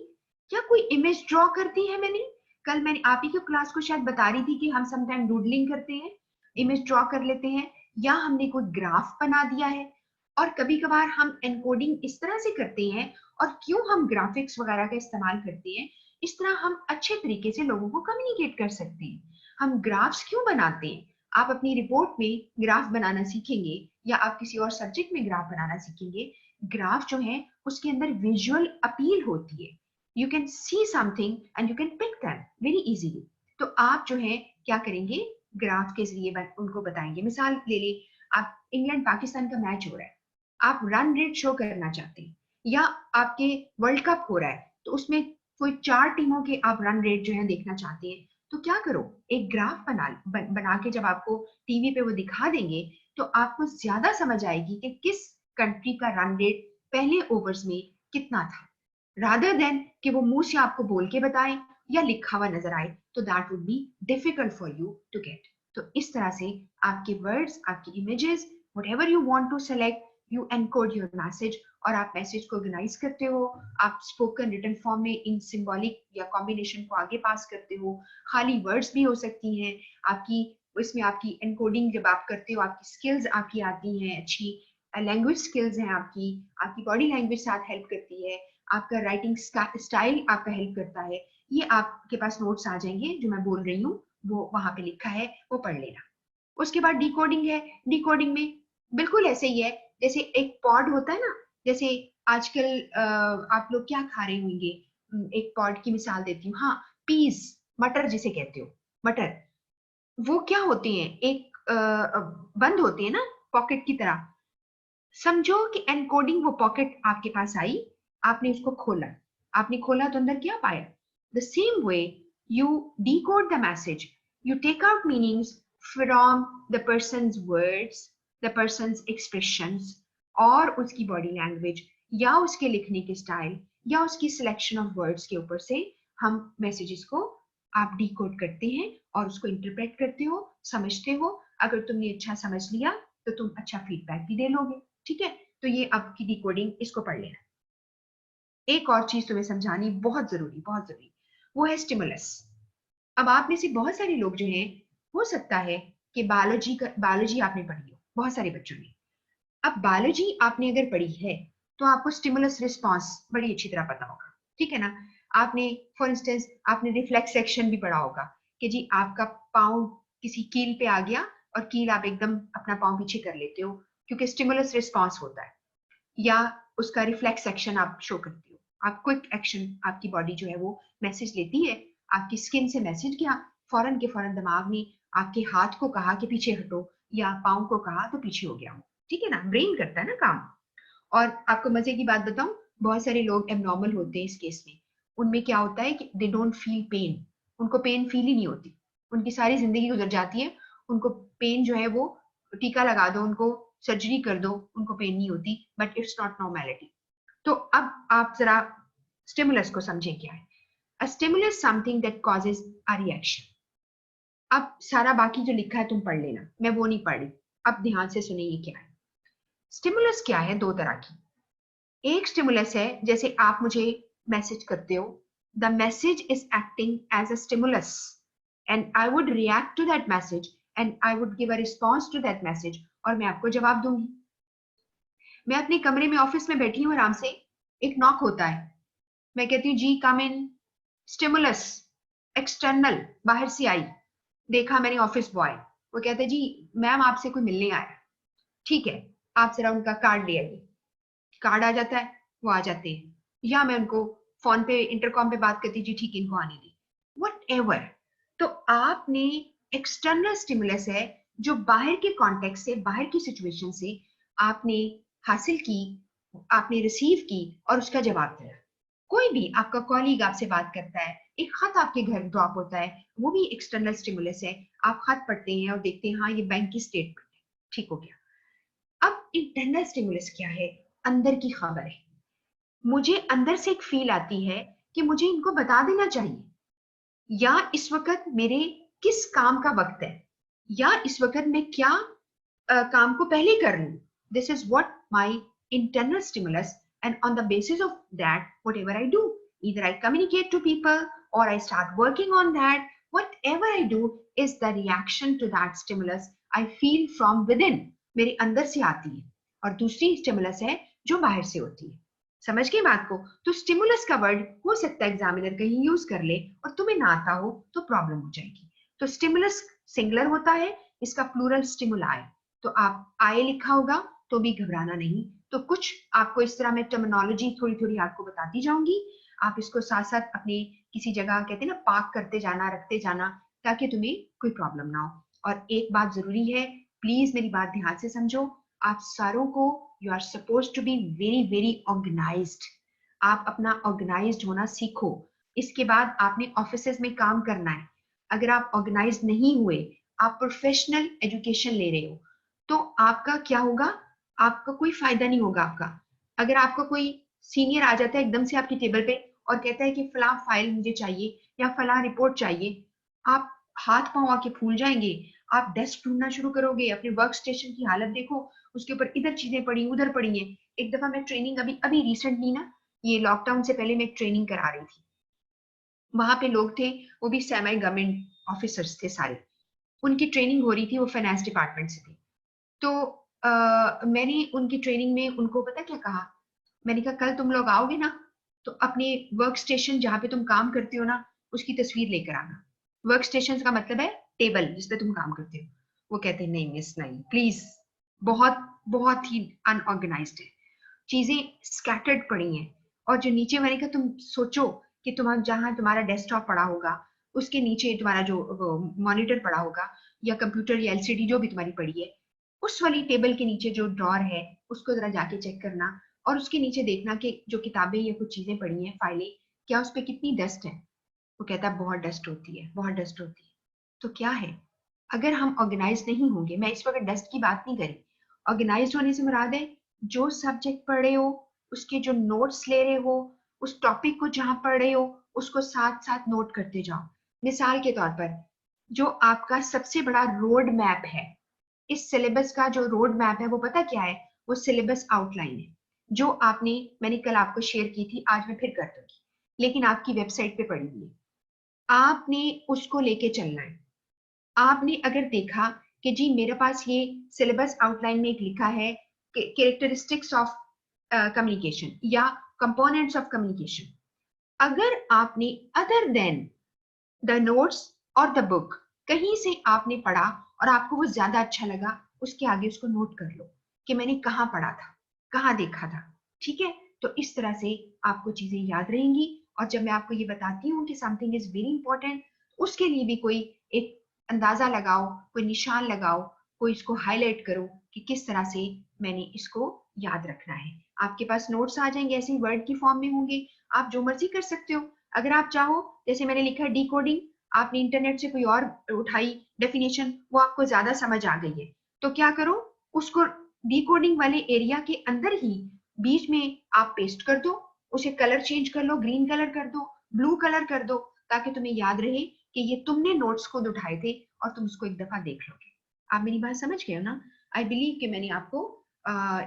या कोई इमेज ड्रॉ कर दी है मैंने, कल मैंने आप ही की क्लास को शायद बता रही थी कि हम समटाइम डूडलिंग करते हैं, इमेज ड्रॉ कर लेते हैं, या हमने कोई ग्राफ बना दिया है, और कभी कभार हम एनकोडिंग इस तरह से करते हैं, और क्यों हम ग्राफिक्स वगैरह का इस्तेमाल करते हैं, इस तरह हम अच्छे तरीके से लोगों को कम्युनिकेट कर सकते हैं। हम ग्राफ्स क्यों बनाते हैं? आप अपनी रिपोर्ट में ग्राफ बनाना सीखेंगे, या आप किसी और सब्जेक्ट में ग्राफ बनाना सीखेंगे। ग्राफ जो है उसके अंदर विजुअल अपील होती है, you can see something and you can pick that very easily. तो आप जो है क्या करेंगे, ग्राफ के जरिए उनको बताएंगे। मिसाल ले ले, आप इंग्लैंड पाकिस्तान का मैच हो रहा है, आप रन रेट शो करना चाहते हैं, या आपके वर्ल्ड कप हो रहा है तो उसमें कोई 4 टीमों के आप रन रेट जो है देखना चाहते हैं, तो क्या करो, एक ग्राफ बना के जब आपको टीवी पे वो दिखा देंगे तो आपको ज्यादा समझ आएगी कि किस कंट्री का रन रेट पहले ओवर्स में कितना था, रादर देन कि वो मुंह से आपको बोल के बताएं या लिखा हुआ नजर आए, तो that would be difficult for you to get. तो इस तरह से आपके वर्ड्स, आपकी images, whatever you want to select, you encode your message, और आप मैसेज को ऑर्गेनाइज करते हो। आप स्पोकन रिटन फॉर्म में इन सिंबॉलिक या कॉम्बिनेशन को आगे पास करते हो। खाली वर्ड्स भी हो सकती हैं आपकी, इसमें आपकी एनकोडिंग जब आप करते हो, आपकी स्किल्स आपकी आती हैं, अच्छी लैंग्वेज स्किल्स हैं आपकी, आपकी बॉडी लैंग्वेज साथ हेल्प करती है, आपका राइटिंग स्टाइल आपका हेल्प करता है। ये आपके पास नोट्स आ जाएंगे जो मैं बोल रही हूँ, वो वहां पे लिखा है, वो पढ़ लेना। उसके बाद डिकोडिंग है। डिकोडिंग में बिल्कुल ऐसे ही है जैसे एक पॉड होता है ना, जैसे आजकल आप लोग क्या खा रहे होंगे, एक पॉड की मिसाल देती हूँ, हाँ, पीस, मटर जिसे कहते हो, मटर, वो क्या होते हैं, एक बंद होते हैं ना पॉकेट की तरह। समझो कि एनकोडिंग वो पॉकेट आपके पास आई, आपने उसको खोला, आपने खोला तो अंदर क्या पाया। The same way you decode the message, you take out meanings from the person's words, the person's expressions, और उसकी बॉडी लैंग्वेज या उसके लिखने के स्टाइल या उसकी सिलेक्शन ऑफ वर्ड्स के ऊपर से हम मैसेजेस को आप डिकोड करते हैं और उसको इंटरप्रेट करते हो, समझते हो। अगर तुमने अच्छा समझ लिया तो तुम अच्छा फीडबैक भी दे लोगे, ठीक है। तो ये आपकी डिकोडिंग, इसको पढ़ लेना। एक और चीज तुम्हें समझानी बहुत जरूरी, बहुत जरूरी, वो है स्टिमुलस। अब आप में से बहुत सारे लोग जो हैं, हो सकता है कि बायोलॉजी आपने पढ़ी हो, बहुत सारे बच्चों ने। अब बायोलॉजी आपने अगर पढ़ी है तो आपको स्टिमुलस रिस्पॉन्स बड़ी अच्छी तरह पता होगा, ठीक है ना। आपने फॉर इंस्टेंस आपने रिफ्लेक्स सेक्शन भी पढ़ा होगा कि जी आपका पाँव किसी कील पे आ गया और कील आप एकदम अपना पाँव पीछे कर लेते हो क्योंकि स्टिमुलस रिस्पॉन्स होता है, या उसका रिफ्लेक्स एक्शन आप शो करते हो। आप क्विक एक्शन, आपकी बॉडी जो है वो मैसेज लेती है, आपकी स्किन से मैसेज गया, फौरन के फौरन दिमाग ने आपके हाथ को कहा कि पीछे हटो, या पाँव को कहा तो पीछे हो गया हो, ठीक है ना। ब्रेन करता है ना काम। और आपको मजे की बात बताऊं, बहुत सारे लोग एबनॉर्मल होते हैं इस केस में। उनमें क्या होता है कि दे डोंट फील पेन, उनको पेन फील ही नहीं होती, उनकी सारी जिंदगी गुजर जाती है, उनको पेन जो है वो, टीका लगा दो उनको, सर्जरी कर दो, उनको पेन नहीं होती, बट इट्स नॉट नॉर्मेलिटी। तो अब आप जरा स्टिमुलस को समझें क्या है। A stimulus something that causes a reaction. अब सारा बाकी जो लिखा है तुम पढ़ लेना, मैं वो नहीं पढ़ रही, अब ध्यान से सुनिए ये क्या है। स्टिमुलस क्या है, दो तरह की। एक स्टिमुलस है जैसे आप मुझे मैसेज करते हो, the message is acting as a stimulus and I would react to that message and I would give a response to that message, और मैं आपको जवाब दूंगी। मैं अपने कमरे में ऑफिस में बैठी हूँ आराम से, एक नॉक होता है, मैं कहती हूँ जी कम इन। स्टिमुलस एक्सटर्नल, बाहर से आई, देखा मैंने ऑफिस बॉय, वो कहते हैं जी मैम आपसे कोई मिलने आया, ठीक है, आप जरा उनका कार्ड ले आइए। कार्ड आ जाता है, वो आ जाते हैं, या मैं उनको फोन पे इंटरकॉम पे बात करती जी ठीक इनको आने दी, वट एवर। तो आपने एक्सटर्नल स्टिमुलस है जो बाहर के कॉन्टेक्स्ट से, बाहर की सिचुएशन से आपने हासिल की, आपने रिसीव की और उसका जवाब दिया। कोई भी आपका कॉलीग आपसे बात करता है, एक खत आपके घर ड्रॉप होता है, वो भी एक्सटर्नल स्टिमुलस है। आप खत पढ़ते हैं और देखते हैं हाँ ये बैंक की स्टेटमेंट है, ठीक हो गया। अब इंटरनल स्टिमुलस क्या है, अंदर की खबर है। मुझे अंदर से एक फील आती है कि मुझे इनको बता देना चाहिए, या इस वक्त मेरे किस काम का वक्त है, या इस वक्त मैं क्या काम को पहले कर लूं। This is what my internal stimulus, and on the basis of that whatever I do, either I communicate to people or I start working on that, whatever I do is the reaction to that stimulus I feel from within, मेरे अंदर से आती है, और दूसरी स्टिमुलस है जो बाहर से होती है। समझ गए बात को? तो स्टिमुलस का वर्ड हो सकता है एग्जामिनर कहीं यूज कर ले और तुम्हें ना आता हो तो प्रॉब्लम हो जाएगी। तो स्टिमुलस सिंगुलर होता है, इसका प्लूरल स्टिमुलाई। तो आप आए लिखा होगा तो भी घबराना नहीं। तो कुछ आपको इस तरह मैं टर्मिनोलॉजी थोड़ी थोड़ी आपको बताती जाऊंगी, आप इसको साथ साथ अपने किसी जगह कहते हैं ना पार्क करते जाना, रखते जाना, ताकि तुम्हें कोई प्रॉब्लम ना हो। और एक बात जरूरी है, प्लीज मेरी बात ध्यान से समझो, आप सारों को you are suppose to be very very organised. आप अपना ऑर्गेनाइज्ड होना सीखो। इसके बाद आपने ऑफिसेज में काम करना है। अगर आप ऑर्गेनाइज नहीं हुए, आप प्रोफेशनल एजुकेशन ले रहे हो, तो आपका क्या होगा? आपका कोई फायदा नहीं होगा आपका। अगर आपको कोई सीनियर आ जाता है एकदम से आपकी टेबल पे और कहता है कि फला फाइल मुझे चाहिए या फला रिपोर्ट चाहिए, आप हाथ पांव आके फूल जाएंगे। आप डेस्क ढूंढना शुरू करोगे, अपने वर्क स्टेशन की हालत देखो, उसके ऊपर इधर चीजें पड़ी उधर पड़ी हैं। एक दफा मैं ट्रेनिंग अभी अभी रिसेंटली ना, ये लॉकडाउन से पहले मैं एक ट्रेनिंग करा रही थी, वहां पे लोग थे, वो भी सेमी गवर्नमेंट ऑफिसर्स थे सारे, उनकी ट्रेनिंग हो रही थी, वो फाइनेंस डिपार्टमेंट से थे। तो मैंने उनकी ट्रेनिंग में उनको पता क्या कहा? मैंने कहा कल तुम लोग आओगे ना, तो अपने वर्क स्टेशन जहाँ पे तुम काम करते हो ना, उसकी तस्वीर लेकर आना। वर्क स्टेशन का मतलब है टेबल जिस पे तुम काम करते हो। वो कहते हैं नहीं मिस, नहीं प्लीज, बहुत बहुत ही अनऑर्गेनाइज्ड है, चीजें स्कैटर्ड पड़ी हैं। और जो नीचे, मैंने कहा तुम सोचो कि तुम्हारा जहां तुम्हारा डेस्कटॉप पड़ा होगा, उसके नीचे तुम्हारा जो मॉनिटर पड़ा होगा या कंप्यूटर या एलसीडी जो भी तुम्हारी पड़ी है, उस वाली टेबल के नीचे जो ड्रॉर है उसको जरा जाके चेक करना, और उसके नीचे देखना कि जो किताबें या कुछ चीजें पड़ी हैं, फाइलें, क्या उस पर कितनी डस्ट है। वो कहता है बहुत डस्ट होती है, बहुत डस्ट होती है। तो क्या है, अगर हम ऑर्गेनाइज नहीं होंगे, मैं इस वक्त डस्ट की बात नहीं करी, ऑर्गेनाइज होने से मुराद है जो सब्जेक्ट पढ़ रहे हो, उसके जो नोट्स ले रहे हो, उस टॉपिक को जहां पढ़ रहे हो उसको साथ साथ नोट करते जाओ। मिसाल के तौर पर, जो आपका सबसे बड़ा रोड मैप है, इस सिलेबस का जो रोड मैप है वो पता क्या है? वो सिलेबस आउटलाइन है, जो आपने, मैंने कल आपको शेयर की थी, आज मैं फिर कर दूंगी, लेकिन आपकी वेबसाइट पे पड़ी हुई है। आपने उसको लेके चलना है। आपने अगर देखा कि जी मेरे पास ये सिलेबस आउटलाइन में एक लिखा है कैरेक्टरिस्टिक्स ऑफ कम्युनिकेशन या कंपोनेंट्स ऑफ कम्युनिकेशन, अगर आपने अदर देन द नोट्स और द बुक कहीं से आपने पढ़ा और आपको वो ज्यादा अच्छा लगा, उसके आगे उसको नोट कर लो कि मैंने कहाँ पढ़ा था, कहाँ देखा था। ठीक है? तो इस तरह से आपको चीजें याद रहेंगी। और जब मैं आपको ये बताती हूँ कि समथिंग इज वेरी इंपॉर्टेंट, उसके लिए भी कोई एक अंदाजा लगाओ, कोई निशान लगाओ, कोई इसको हाईलाइट करो कि किस तरह से मैंने इसको याद रखना है। आपके पास नोट्स आ जाएंगे, ऐसे वर्ड की फॉर्म में होंगे, आप जो मर्जी कर सकते हो। अगर आप चाहो, जैसे मैंने लिखा डी कोडिंग, आपने इंटरनेट से कोई और उठाई डेफिनेशन, वो आपको ज्यादा समझ आ गई है, तो क्या करो, उसको डी कोडिंग वाले एरिया के अंदर ही बीच में आप पेस्ट कर दो, उसे कलर चेंज कर लो, ग्रीन कलर कर दो, ब्लू कलर कर दो, ताकि तुम्हें याद रहे कि ये तुमने नोट्स खुद उठाए थे और तुम उसको एक दफा देख लोगे। आप मेरी बात समझ गए हो ना? आई बिलीव कि मैंने आपको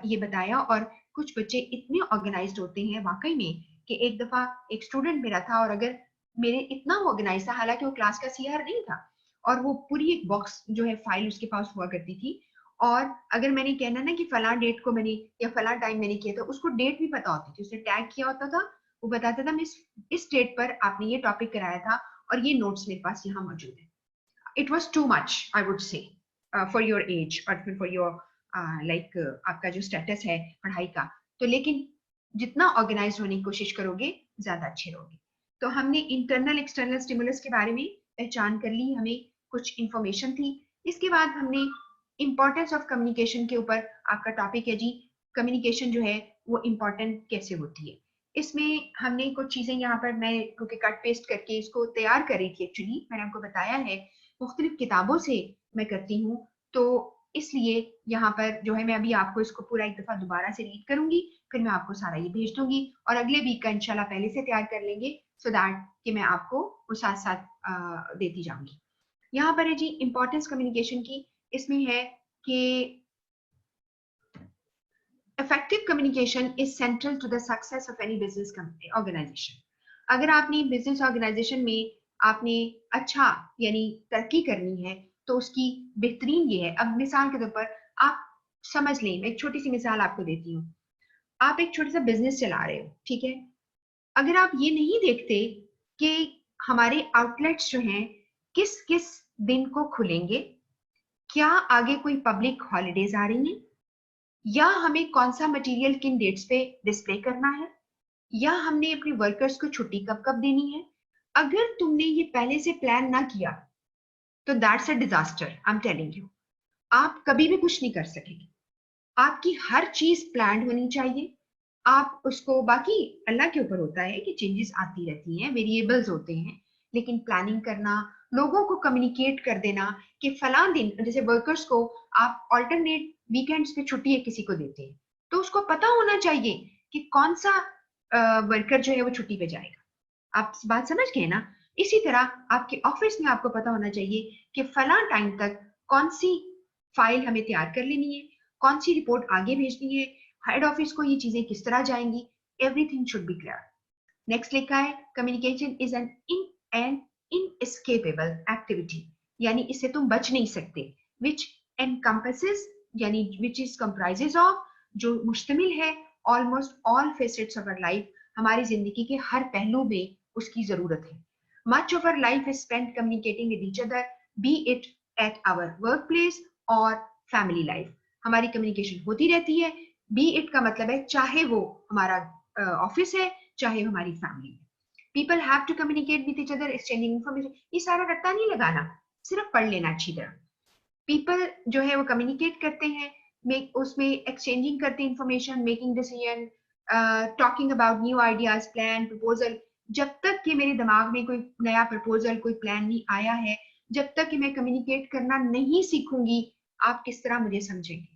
ये बताया। और कुछ बच्चे इतने ऑर्गेनाइज्ड होते हैं वाकई में कि एक दफा एक स्टूडेंट मेरा था, और अगर मेरे इतना ऑर्गेनाइज था, हालांकि वो क्लास का सीआर नहीं था, और वो पूरी एक बॉक्स जो है फाइल उसके पास हुआ करती थी, और अगर मैंने कहना ना कि फला डेट को मैंने या फला टाइम मैंने किया, तो उसको डेट भी पता होती थी, उसने टैग किया होता था, वो बताता था मिस इस डेट पर आपने ये टॉपिक कराया था और ये नोट्स मेरे पास यहाँ मौजूद है। It was too much I would से फॉर योर एज और फिर फॉर योर लाइक आपका जो स्टेटस है पढ़ाई का। तो लेकिन जितना ऑर्गेनाइज होने की कोशिश करोगे ज्यादा अच्छे रहोगे। तो हमने इंटरनल एक्सटर्नल स्टिमुलस के बारे में पहचान कर ली, हमें कुछ इंफॉर्मेशन थी। इसके बाद हमने इंपॉर्टेंस ऑफ कम्युनिकेशन के ऊपर आपका टॉपिक है जी, कम्युनिकेशन जो है वो इम्पोर्टेंट कैसे होती है। इसमें हमने कुछ चीजें यहाँ पर, मैं क्योंकि कट पेस्ट करके इसको तैयार कर रही थी, एक्चुअली मैंने आपको बताया है मुख्तलिफ किताबों से मैं करती हूँ, तो इसलिए यहाँ पर जो है मैं अभी आपको इसको पूरा एक दफा दोबारा से रीड करूंगी, फिर मैं आपको सारा ये भेज दूंगी, और अगले वीक का इंशाल्लाह पहले से तैयार कर लेंगे, सो दैट कि मैं आपको वो साथ साथ देती जाऊंगी। यहाँ पर है जी इंपॉर्टेंस कम्युनिकेशन की, इसमें है कि effective communication is central to the success of any business organization. अगर आपने बिजनेस ऑर्गेनाइजेशन में आपने अच्छा यानी तरक्की करनी है तो उसकी बेहतरीन ये है। अब मिसाल के तौर पर आप समझ लें, मैं एक छोटी सी मिसाल आपको देती हूँ। आप एक छोटा सा बिजनेस चला रहे हो, ठीक है। अगर आप ये नहीं देखते कि हमारे आउटलेट्स जो हैं किस किस दिन को खुलेंगे, क्या आगे कोई पब्लिक हॉलीडेज आ रही हैं, या हमें कौन सा मटेरियल किन डेट्स पे डिस्प्ले करना है, या हमने अपने वर्कर्स को छुट्टी कब कब देनी है, अगर तुमने ये पहले से प्लान ना किया तो that's a disaster, I am telling you. आप कभी भी कुछ नहीं कर सकेंगे। आपकी हर चीज प्लान होनी चाहिए। आप उसको, बाकी अल्लाह के ऊपर होता है कि चेंजेस आती रहती हैं, वेरिएबल्स होते हैं, लेकिन प्लानिंग करना, लोगों को कम्युनिकेट कर देना कि फला दिन, जैसे वर्कर्स को आप ऑल्टरनेट वीकेंड्स पे छुट्टी है किसी को देते हैं, तो उसको पता होना चाहिए कि कौन सा वर्कर जो है वो छुट्टी पे जाएगा। आप बात समझ गए ना? इसी तरह आपके ऑफिस में आपको पता होना चाहिए कि फला टाइम तक कौन सी फाइल हमें तैयार कर लेनी है, कौन सी रिपोर्ट आगे भेजनी है, हेड ऑफिस को ये चीजें किस तरह जाएंगी, everything should be clear. Next लिखा है communication is an inescapable activity, यानी इससे तुम बच नहीं सकते। विच एनकम्पसेस, यानी विच इज कंप्राइजेस ऑफ, जो मुश्तमिल है almost all facets of our life, हमारी जिंदगी के हर पहलू में उसकी जरूरत है। Much of our life is spent communicating with each other, be it at our work place और फैमिली लाइफ। हमारी कम्युनिकेशन होती रहती है, बी इट का मतलब है चाहे वो हमारा ऑफिस है, चाहे हमारी फैमिली है। People have to communicate with each other, exchanging information. ये सारा रट्टा नहीं लगाना, सिर्फ पढ़ लेना अच्छी तरह। पीपल जो है वो कम्युनिकेट करते हैं, उसमें एक्सचेंजिंग करते हैं information, making decision, talking about new ideas, plan, proposal. जब तक कि मेरे दिमाग में कोई नया प्रपोजल, कोई प्लान नहीं आया है, जब तक कि मैं कम्युनिकेट करना नहीं सीखूंगी, आप किस तरह मुझे समझेंगे?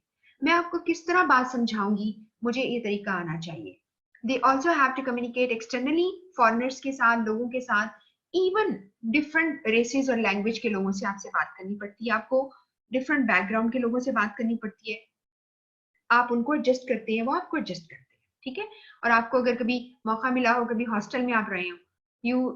मैं आपको किस तरह बात समझाऊंगी? मुझे ये तरीका आना चाहिए। They also have to communicate externally, foreigners के साथ, लोगों के साथ, इवन डिफरेंट रेसेस और लैंग्वेज के लोगों से आपसे बात करनी पड़ती है, आपको डिफरेंट बैकग्राउंड के लोगों से बात करनी पड़ती है। आप उनको एडजस्ट करते हैं, वो आपको एडजस्ट करते हैं, ठीक है। और आपको अगर कभी मौका मिला हो, कभी हॉस्टल में आप रहे हो, you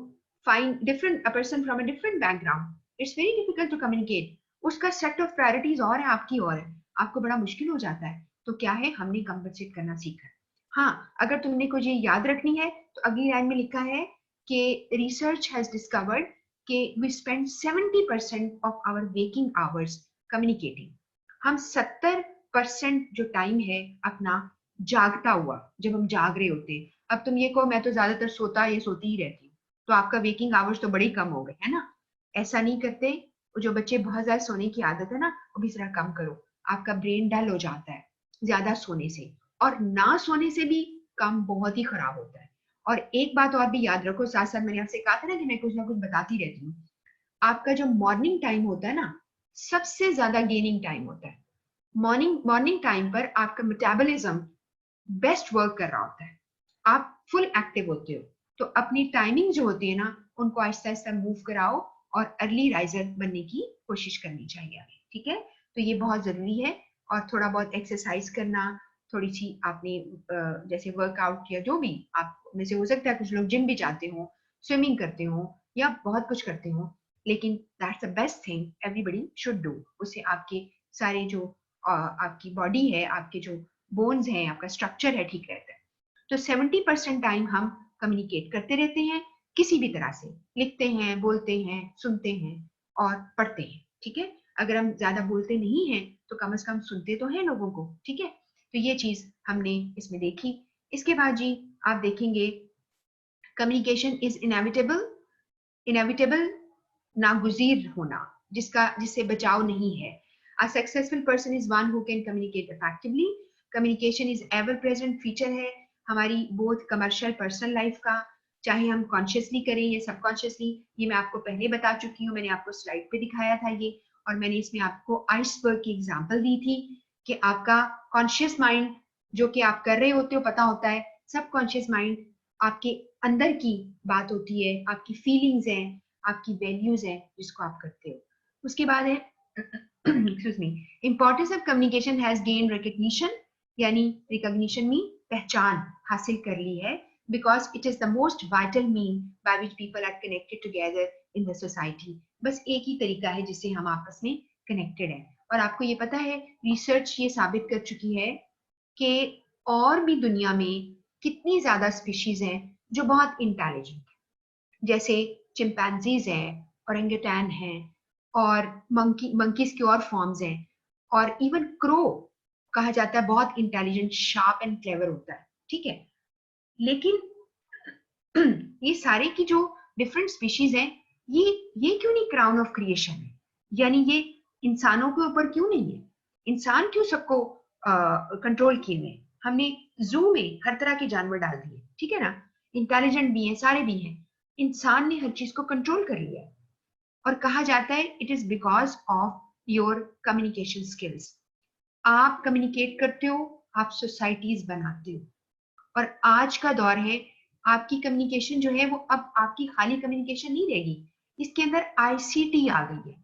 find different a person from a different background, it's very difficult to communicate. उसका सेट ऑफ प्रायोरिटीज और है, आपकी और है, आपको बड़ा मुश्किल हो जाता है। तो क्या है, हमने कम्पनसेट करना सीखा है। हाँ, अगर तुमने कुछ ये याद रखनी है तो अगली लाइन में लिखा है कि रिसर्च हैज डिस्कवर्ड कि we spend 70% of our waking hours communicating. हम 70% जो टाइम है अपना जागता हुआ, जब हम जाग रहे होते हैं। अब तुम ये कहो मैं तो ज्यादातर सोता या सोती ही रहती हूँ, तो आपका वेकिंग आवर्स तो बड़े ही कम हो गए, है ना? ऐसा नहीं करते। जो बच्चे बहुत ज्यादा सोने की आदत है ना, वो भी जरा कम करो। आपका ब्रेन डल हो जाता है ज्यादा सोने से, और ना सोने से भी काम बहुत ही खराब होता है। और एक बात और भी याद रखो, साथ साथ मैंने आपसे कहा था ना कि मैं कुछ ना कुछ बताती रहती हूँ। आपका जो मॉर्निंग टाइम होता है ना, सबसे ज्यादा गेनिंग टाइम होता है। मॉर्निंग मॉर्निंग टाइम पर आपका मेटाबॉलिज्म बेस्ट वर्क कर रहा होता है, आप फुल एक्टिव होते हो। तो अपनी टाइमिंग जो होती है ना, उनको आहिस्ता आहिस्ता मूव कराओ और अर्ली राइजर बनने की कोशिश करनी चाहिए हमें, ठीक है। तो ये बहुत जरूरी है। और थोड़ा बहुत एक्सरसाइज करना, थोड़ी सी आपने जैसे वर्कआउट या जो भी आप में से हो सकता है, कुछ लोग जिम भी जाते हो, स्विमिंग करते हो, या बहुत कुछ करते हो, लेकिन that's the best thing everybody should do. उससे आपके सारे जो आपकी बॉडी है, आपके जो बोन्स हैं, आपका स्ट्रक्चर है, ठीक रहता है। तो 70% टाइम हम कम्युनिकेट करते रहते हैं, किसी भी तरह से लिखते हैं, बोलते हैं, सुनते हैं और पढ़ते हैं, ठीक है। अगर हम ज्यादा बोलते नहीं हैं तो कम से कम सुनते तो हैं लोगों को, ठीक है। तो ये चीज हमने इसमें देखी। इसके बाद जी आप देखेंगे कम्युनिकेशन इज इनएविटेबल। इनएविटेबल, नागुजीर होना, जिससे बचाव नहीं है। A successful person is one who can communicate effectively. Communication is ever present feature है हमारी बोथ कमर्शियल पर्सनल लाइफ का, चाहे हम कॉन्शियसली करें या सबकॉन्शियसली। ये मैं आपको पहले बता चुकी हूँ, मैंने आपको स्लाइड पे दिखाया था ये, और मैंने इसमें आपको आइसबर्ग की एग्जांपल दी थी कि आपका कॉन्शियस माइंड जो कि आप कर रहे होते हो पता होता है, सबकॉन्शियस माइंड आपके अंदर की बात होती है, आपकी फीलिंग्स हैं, आपकी वैल्यूज हैं जिसको आप करते हो। उसके बाद है excuse me, importance of communication has gained recognition, यानी रिकॉग्निशन में पहचान हासिल कर ली है because it is the most vital mean by which people are connected together in the society. बस एक ही तरीका है जिससे हम आपस में कनेक्टेड हैं। और आपको ये पता है, रिसर्च ये साबित कर चुकी है कि और भी दुनिया में कितनी ज्यादा स्पीशीज हैं जो बहुत इंटेलिजेंट, जैसे चिंपैंजीज हैं, ओरेंगुटैन हैं, और मंकीज की और फॉर्म्स हैं, और इवन क्रो कहा जाता है बहुत इंटेलिजेंट, शार्प एंड क्लेवर होता है, ठीक है। लेकिन ये सारे की जो डिफरेंट स्पीशीज हैं, ये क्यों नहीं क्राउन ऑफ क्रिएशन है? यानी ये इंसानों के ऊपर क्यों नहीं है? इंसान क्यों सबको कंट्रोल किए हुए? हमने जू में हर तरह के जानवर डाल दिए, ठीक है ना, इंटेलिजेंट भी हैं, सारे भी हैं, इंसान ने हर चीज को कंट्रोल कर लिया है। और कहा जाता है it is because of your communication skills. आप कम्युनिकेट करते हो, आप सोसाइटीज बनाते हो, और आज का दौर है, आपकी कम्युनिकेशन जो है वो अब आपकी खाली कम्युनिकेशन नहीं रहेगी, इसके अंदर आईसीटी आ गई है,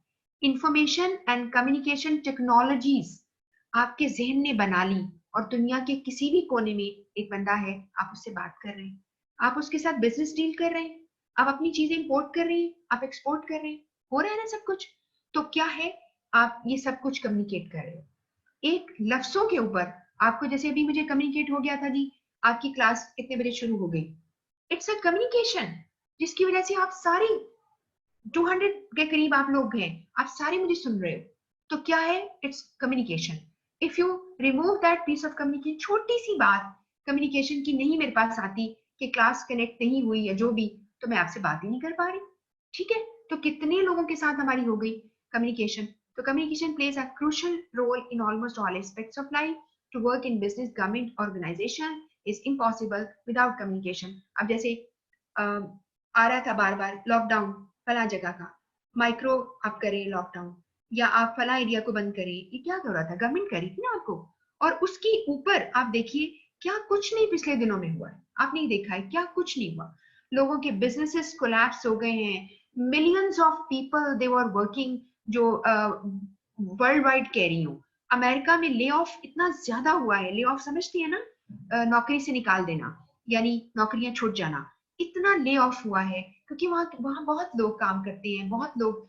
इंफॉर्मेशन एंड कम्युनिकेशन टेक्नोलॉजीज आपके जहन ने बना ली, और दुनिया के किसी भी कोने में एक बंदा है, आप उससे बात कर रहे हैं, आप उसके साथ बिजनेस डील कर रहे हैं, आप अपनी चीजें इंपोर्ट कर रहे हैं, आप एक्सपोर्ट कर रहे हैं, हो रहा है ना सब कुछ। तो क्या है, आप ये सब कुछ कम्युनिकेट कर रहे हो एक लफ्जों के ऊपर। आपको जैसे अभी मुझे कम्युनिकेट हो गया था जी, आपकी क्लास कितने बजे शुरू हो गई, इट्स अ कम्युनिकेशन, जिसकी वजह से आप सारी 200 के करीब आप लोग हैं, आप सारे मुझे सुन रहे हो। तो क्या है, it's communication. If you remove that piece of communication, छोटी सी बात कम्युनिकेशन की नहीं मेरे पास आती कि क्लास कनेक्ट नहीं हुई या जो भी, तो मैं आपसे बात ही नहीं कर पा रही, ठीक है। तो कितने लोगों के साथ हमारी हो गई कम्युनिकेशन। तो communication plays a crucial role in almost all aspects of life. To work in business, government, organisation is impossible without communication. अब जैसे आ रहा था बार बार लॉकडाउन फला जगह का, माइक्रो आप करें लॉकडाउन, या आप फला एरिया को बंद करें, ये क्या कर रहा था, गवर्नमेंट करी थी ना आपको। और उसके ऊपर आप देखिए क्या कुछ नहीं पिछले दिनों में हुआ है, आपने देखा है क्या कुछ नहीं हुआ। लोगों के बिजनेसेस कोलैप्स हो गए हैं, millions of people they were working, जो वर्ल्ड वाइड कह रही हूँ, अमेरिका में ले ऑफ इतना ज्यादा हुआ है, ले ऑफ समझती है ना, नौकरी से निकाल देना, यानी नौकरियां छूट जाना, इतना ले ऑफ हुआ है क्योंकि वहां वहां बहुत लोग काम करते हैं, बहुत लोग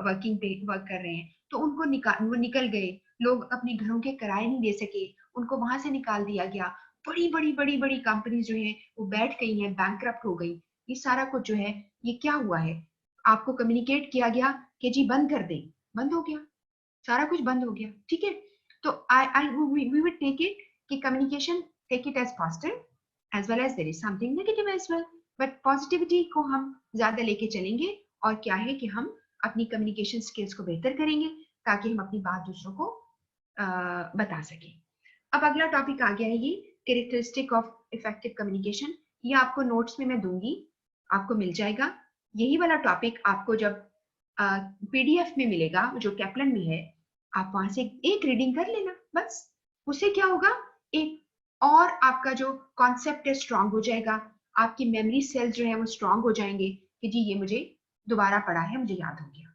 वर्किंग पे वर्क कर रहे हैं, तो वो निकल गए, लोग अपने घरों के किराए नहीं दे सके, उनको वहां से निकाल दिया गया, बड़ी बड़ी बड़ी बड़ी कंपनीज जो है वो बैठ गई हैं, बैंकरप्ट हो गई। ये सारा कुछ जो है ये क्या हुआ है, आपको कम्युनिकेट किया गया कि जी बंद कर दे, बंद हो गया, सारा कुछ बंद हो गया, ठीक है। तो I I we would take it कि communication, take it as positive as well as there is something negative as well, but positivity को हम ज्यादा लेके चलेंगे, और क्या है कि हम अपनी कम्युनिकेशन स्किल्स को बेहतर करेंगे ताकि हम अपनी बात दूसरों को बता सकें। अब अगला टॉपिक आ गया है ये कैरेक्टरिस्टिक ऑफ इफेक्टिव कम्युनिकेशन। ये आपको नोट्स में मैं दूंगी, आपको मिल जाएगा। यही वाला टॉपिक आपको जब पीडीएफ में मिलेगा जो कैप्लन में है, आप वहां से एक रीडिंग कर लेना बस। उससे क्या होगा, एक और आपका जो कॉन्सेप्ट है स्ट्रांग हो जाएगा, आपकी मेमोरी सेल्स जो है वो स्ट्रांग हो जाएंगे कि जी ये मुझे दोबारा पढ़ा है, मुझे याद हो गया।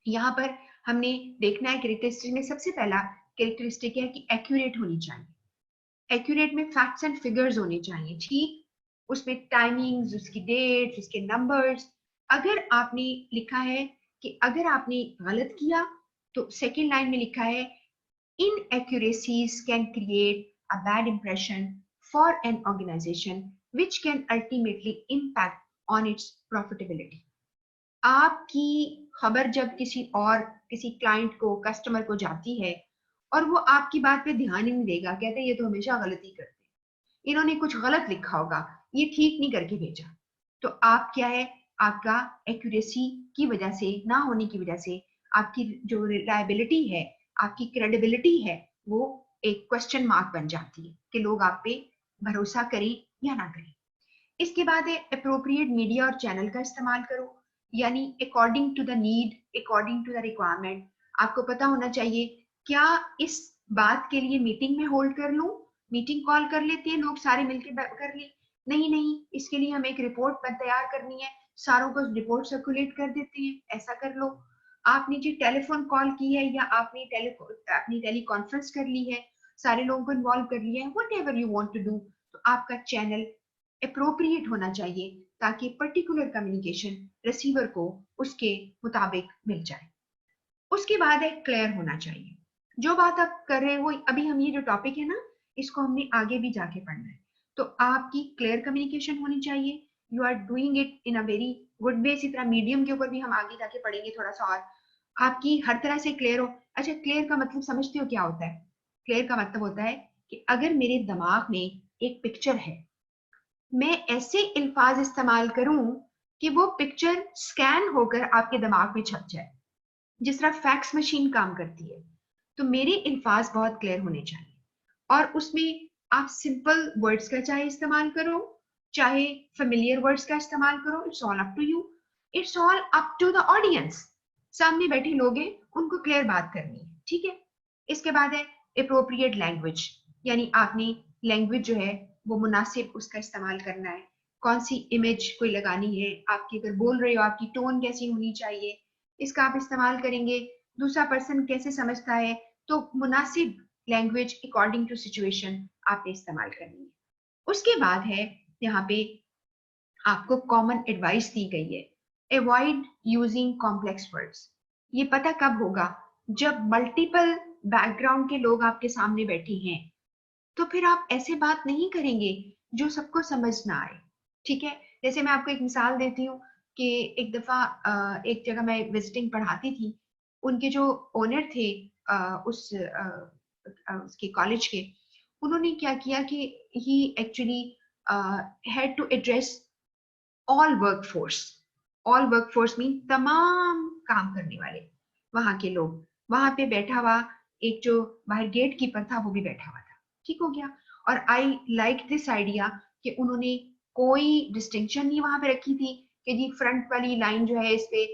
यहाँ पर हमने देखना है कैरेक्टरिस्टिक में सबसे पहला कैरेक्टरिस्टिक है कि एक्यूरेट होनी चाहिए। एक्यूरेट में फैक्ट्स एंड फिगर्स होने चाहिए, ठीक, उसमें टाइमिंग्स, उसकी डेट्स, उसके नंबर्स। अगर आपने लिखा है कि अगर आपने गलत किया, तो सेकेंड लाइन में लिखा है inaccuracies can create a bad impression for an organization which can ultimately impact on its profitability। आपकी खबर जब किसी क्लाइंट को, कस्टमर को जाती है, और वो आपकी बात पे ध्यान ही नहीं देगा, कहते हैं ये तो हमेशा गलती करते हैं, इन्होंने कुछ गलत लिखा होगा, ये ठीक नहीं करके भेजा, तो आप क्या है, आपका एक्यूरेसी की वजह से ना होने की वजह से आपकी जो रिलायबिलिटी है, आपकी क्रेडिबिलिटी है, वो एक क्वेश्चन मार्क बन जाती है कि लोग आप पे भरोसा करें या ना करें। इसके बाद है अप्रोप्रिएट मीडिया और चैनल का इस्तेमाल करो, यानी according to the need, according to the requirement. आपको पता होना चाहिए क्या इस बात के लिए मीटिंग में होल्ड कर लूं, मीटिंग कॉल कर लेते हैं लोग सारे मिलकर कर ले, नहीं नहीं, इसके लिए हमें एक रिपोर्ट तैयार करनी है, सारों को रिपोर्ट सर्कुलेट कर देते हैं, ऐसा कर लो। आपने जी टेलीफोन कॉल की है या आपने अपनी टेली कॉन्फ्रेंस कर ली है, सारे लोगों को इन्वॉल्व कर लिया है, whatever you want to do, तो आपका चैनल अप्रोप्रिएट होना चाहिए ताकि पर्टिकुलर कम्युनिकेशन रिसीवर को उसके मुताबिक मिल जाए। उसके बाद है क्लियर होना चाहिए। जो बात आप कर रहे हो, अभी हम ये जो टॉपिक है ना, इसको हमने आगे भी जाके पढ़ना है। तो आपकी क्लियर कम्युनिकेशन होनी चाहिए। You are doing it in a very good way. इसी तरह मीडियम के ऊपर भी हम आगे जाके पढ़ेंगे थोड़ा सा, और आपकी हर तरह से क्लियर हो। अच्छा, क्लियर का मतलब समझते हो क्या होता है? क्लियर का मतलब होता है कि अगर मेरे दिमाग में एक पिक्चर है, मैं ऐसे अल्फाज इस्तेमाल करूं कि वो पिक्चर स्कैन होकर आपके दिमाग में छप जाए, जिस तरह फैक्स मशीन काम करती है। तो मेरे अल्फाज बहुत क्लियर होने चाहिए, और उसमें आप सिंपल वर्ड्स का चाहे इस्तेमाल करो, चाहे फेमिलियर वर्ड्स का इस्तेमाल करो, it's all up to you. It's all up to the audience. सामने बैठे लोग हैं, उनको क्लियर बात करनी है, ठीक है। इसके बाद है अप्रोप्रिएट लैंग्वेज, यानी आपने लैंग्वेज जो है वो मुनासिब उसका इस्तेमाल करना है। कौन सी इमेज कोई लगानी है, आपकी अगर बोल रहे हो आपकी टोन कैसी होनी चाहिए, इसका आप इस्तेमाल करेंगे। दूसरा पर्सन कैसे समझता है, तो मुनासिब लैंग्वेज अकॉर्डिंग टू सिचुएशन आपने इस्तेमाल करनी है। उसके बाद है यहाँ पे आपको कॉमन एडवाइस दी गई है, अवॉइड यूजिंग कॉम्प्लेक्स वर्ड्स। ये पता कब होगा? जब मल्टीपल बैकग्राउंड के लोग आपके सामने बैठे हैं, तो फिर आप ऐसे बात नहीं करेंगे जो सबको समझ ना आए, ठीक है। जैसे मैं आपको एक मिसाल देती हूँ कि एक दफा एक जगह मैं विजिटिंग पढ़ाती थी। उनके जो ओनर थे उसके कॉलेज के, उन्होंने क्या किया कि he actually had to address all workforce. All workforce mean तमाम काम करने वाले वहां के लोग। वहां पे बैठा हुआ एक जो बाहर गेट कीपर था, वो भी बैठा हुआ था, ठीक हो गया। और आई लाइक दिस आइडिया कि उन्होंने कोई डिस्टिंक्शन नहीं वहां पे रखी थी कि जी फ्रंट वाली लाइन जो है इस पे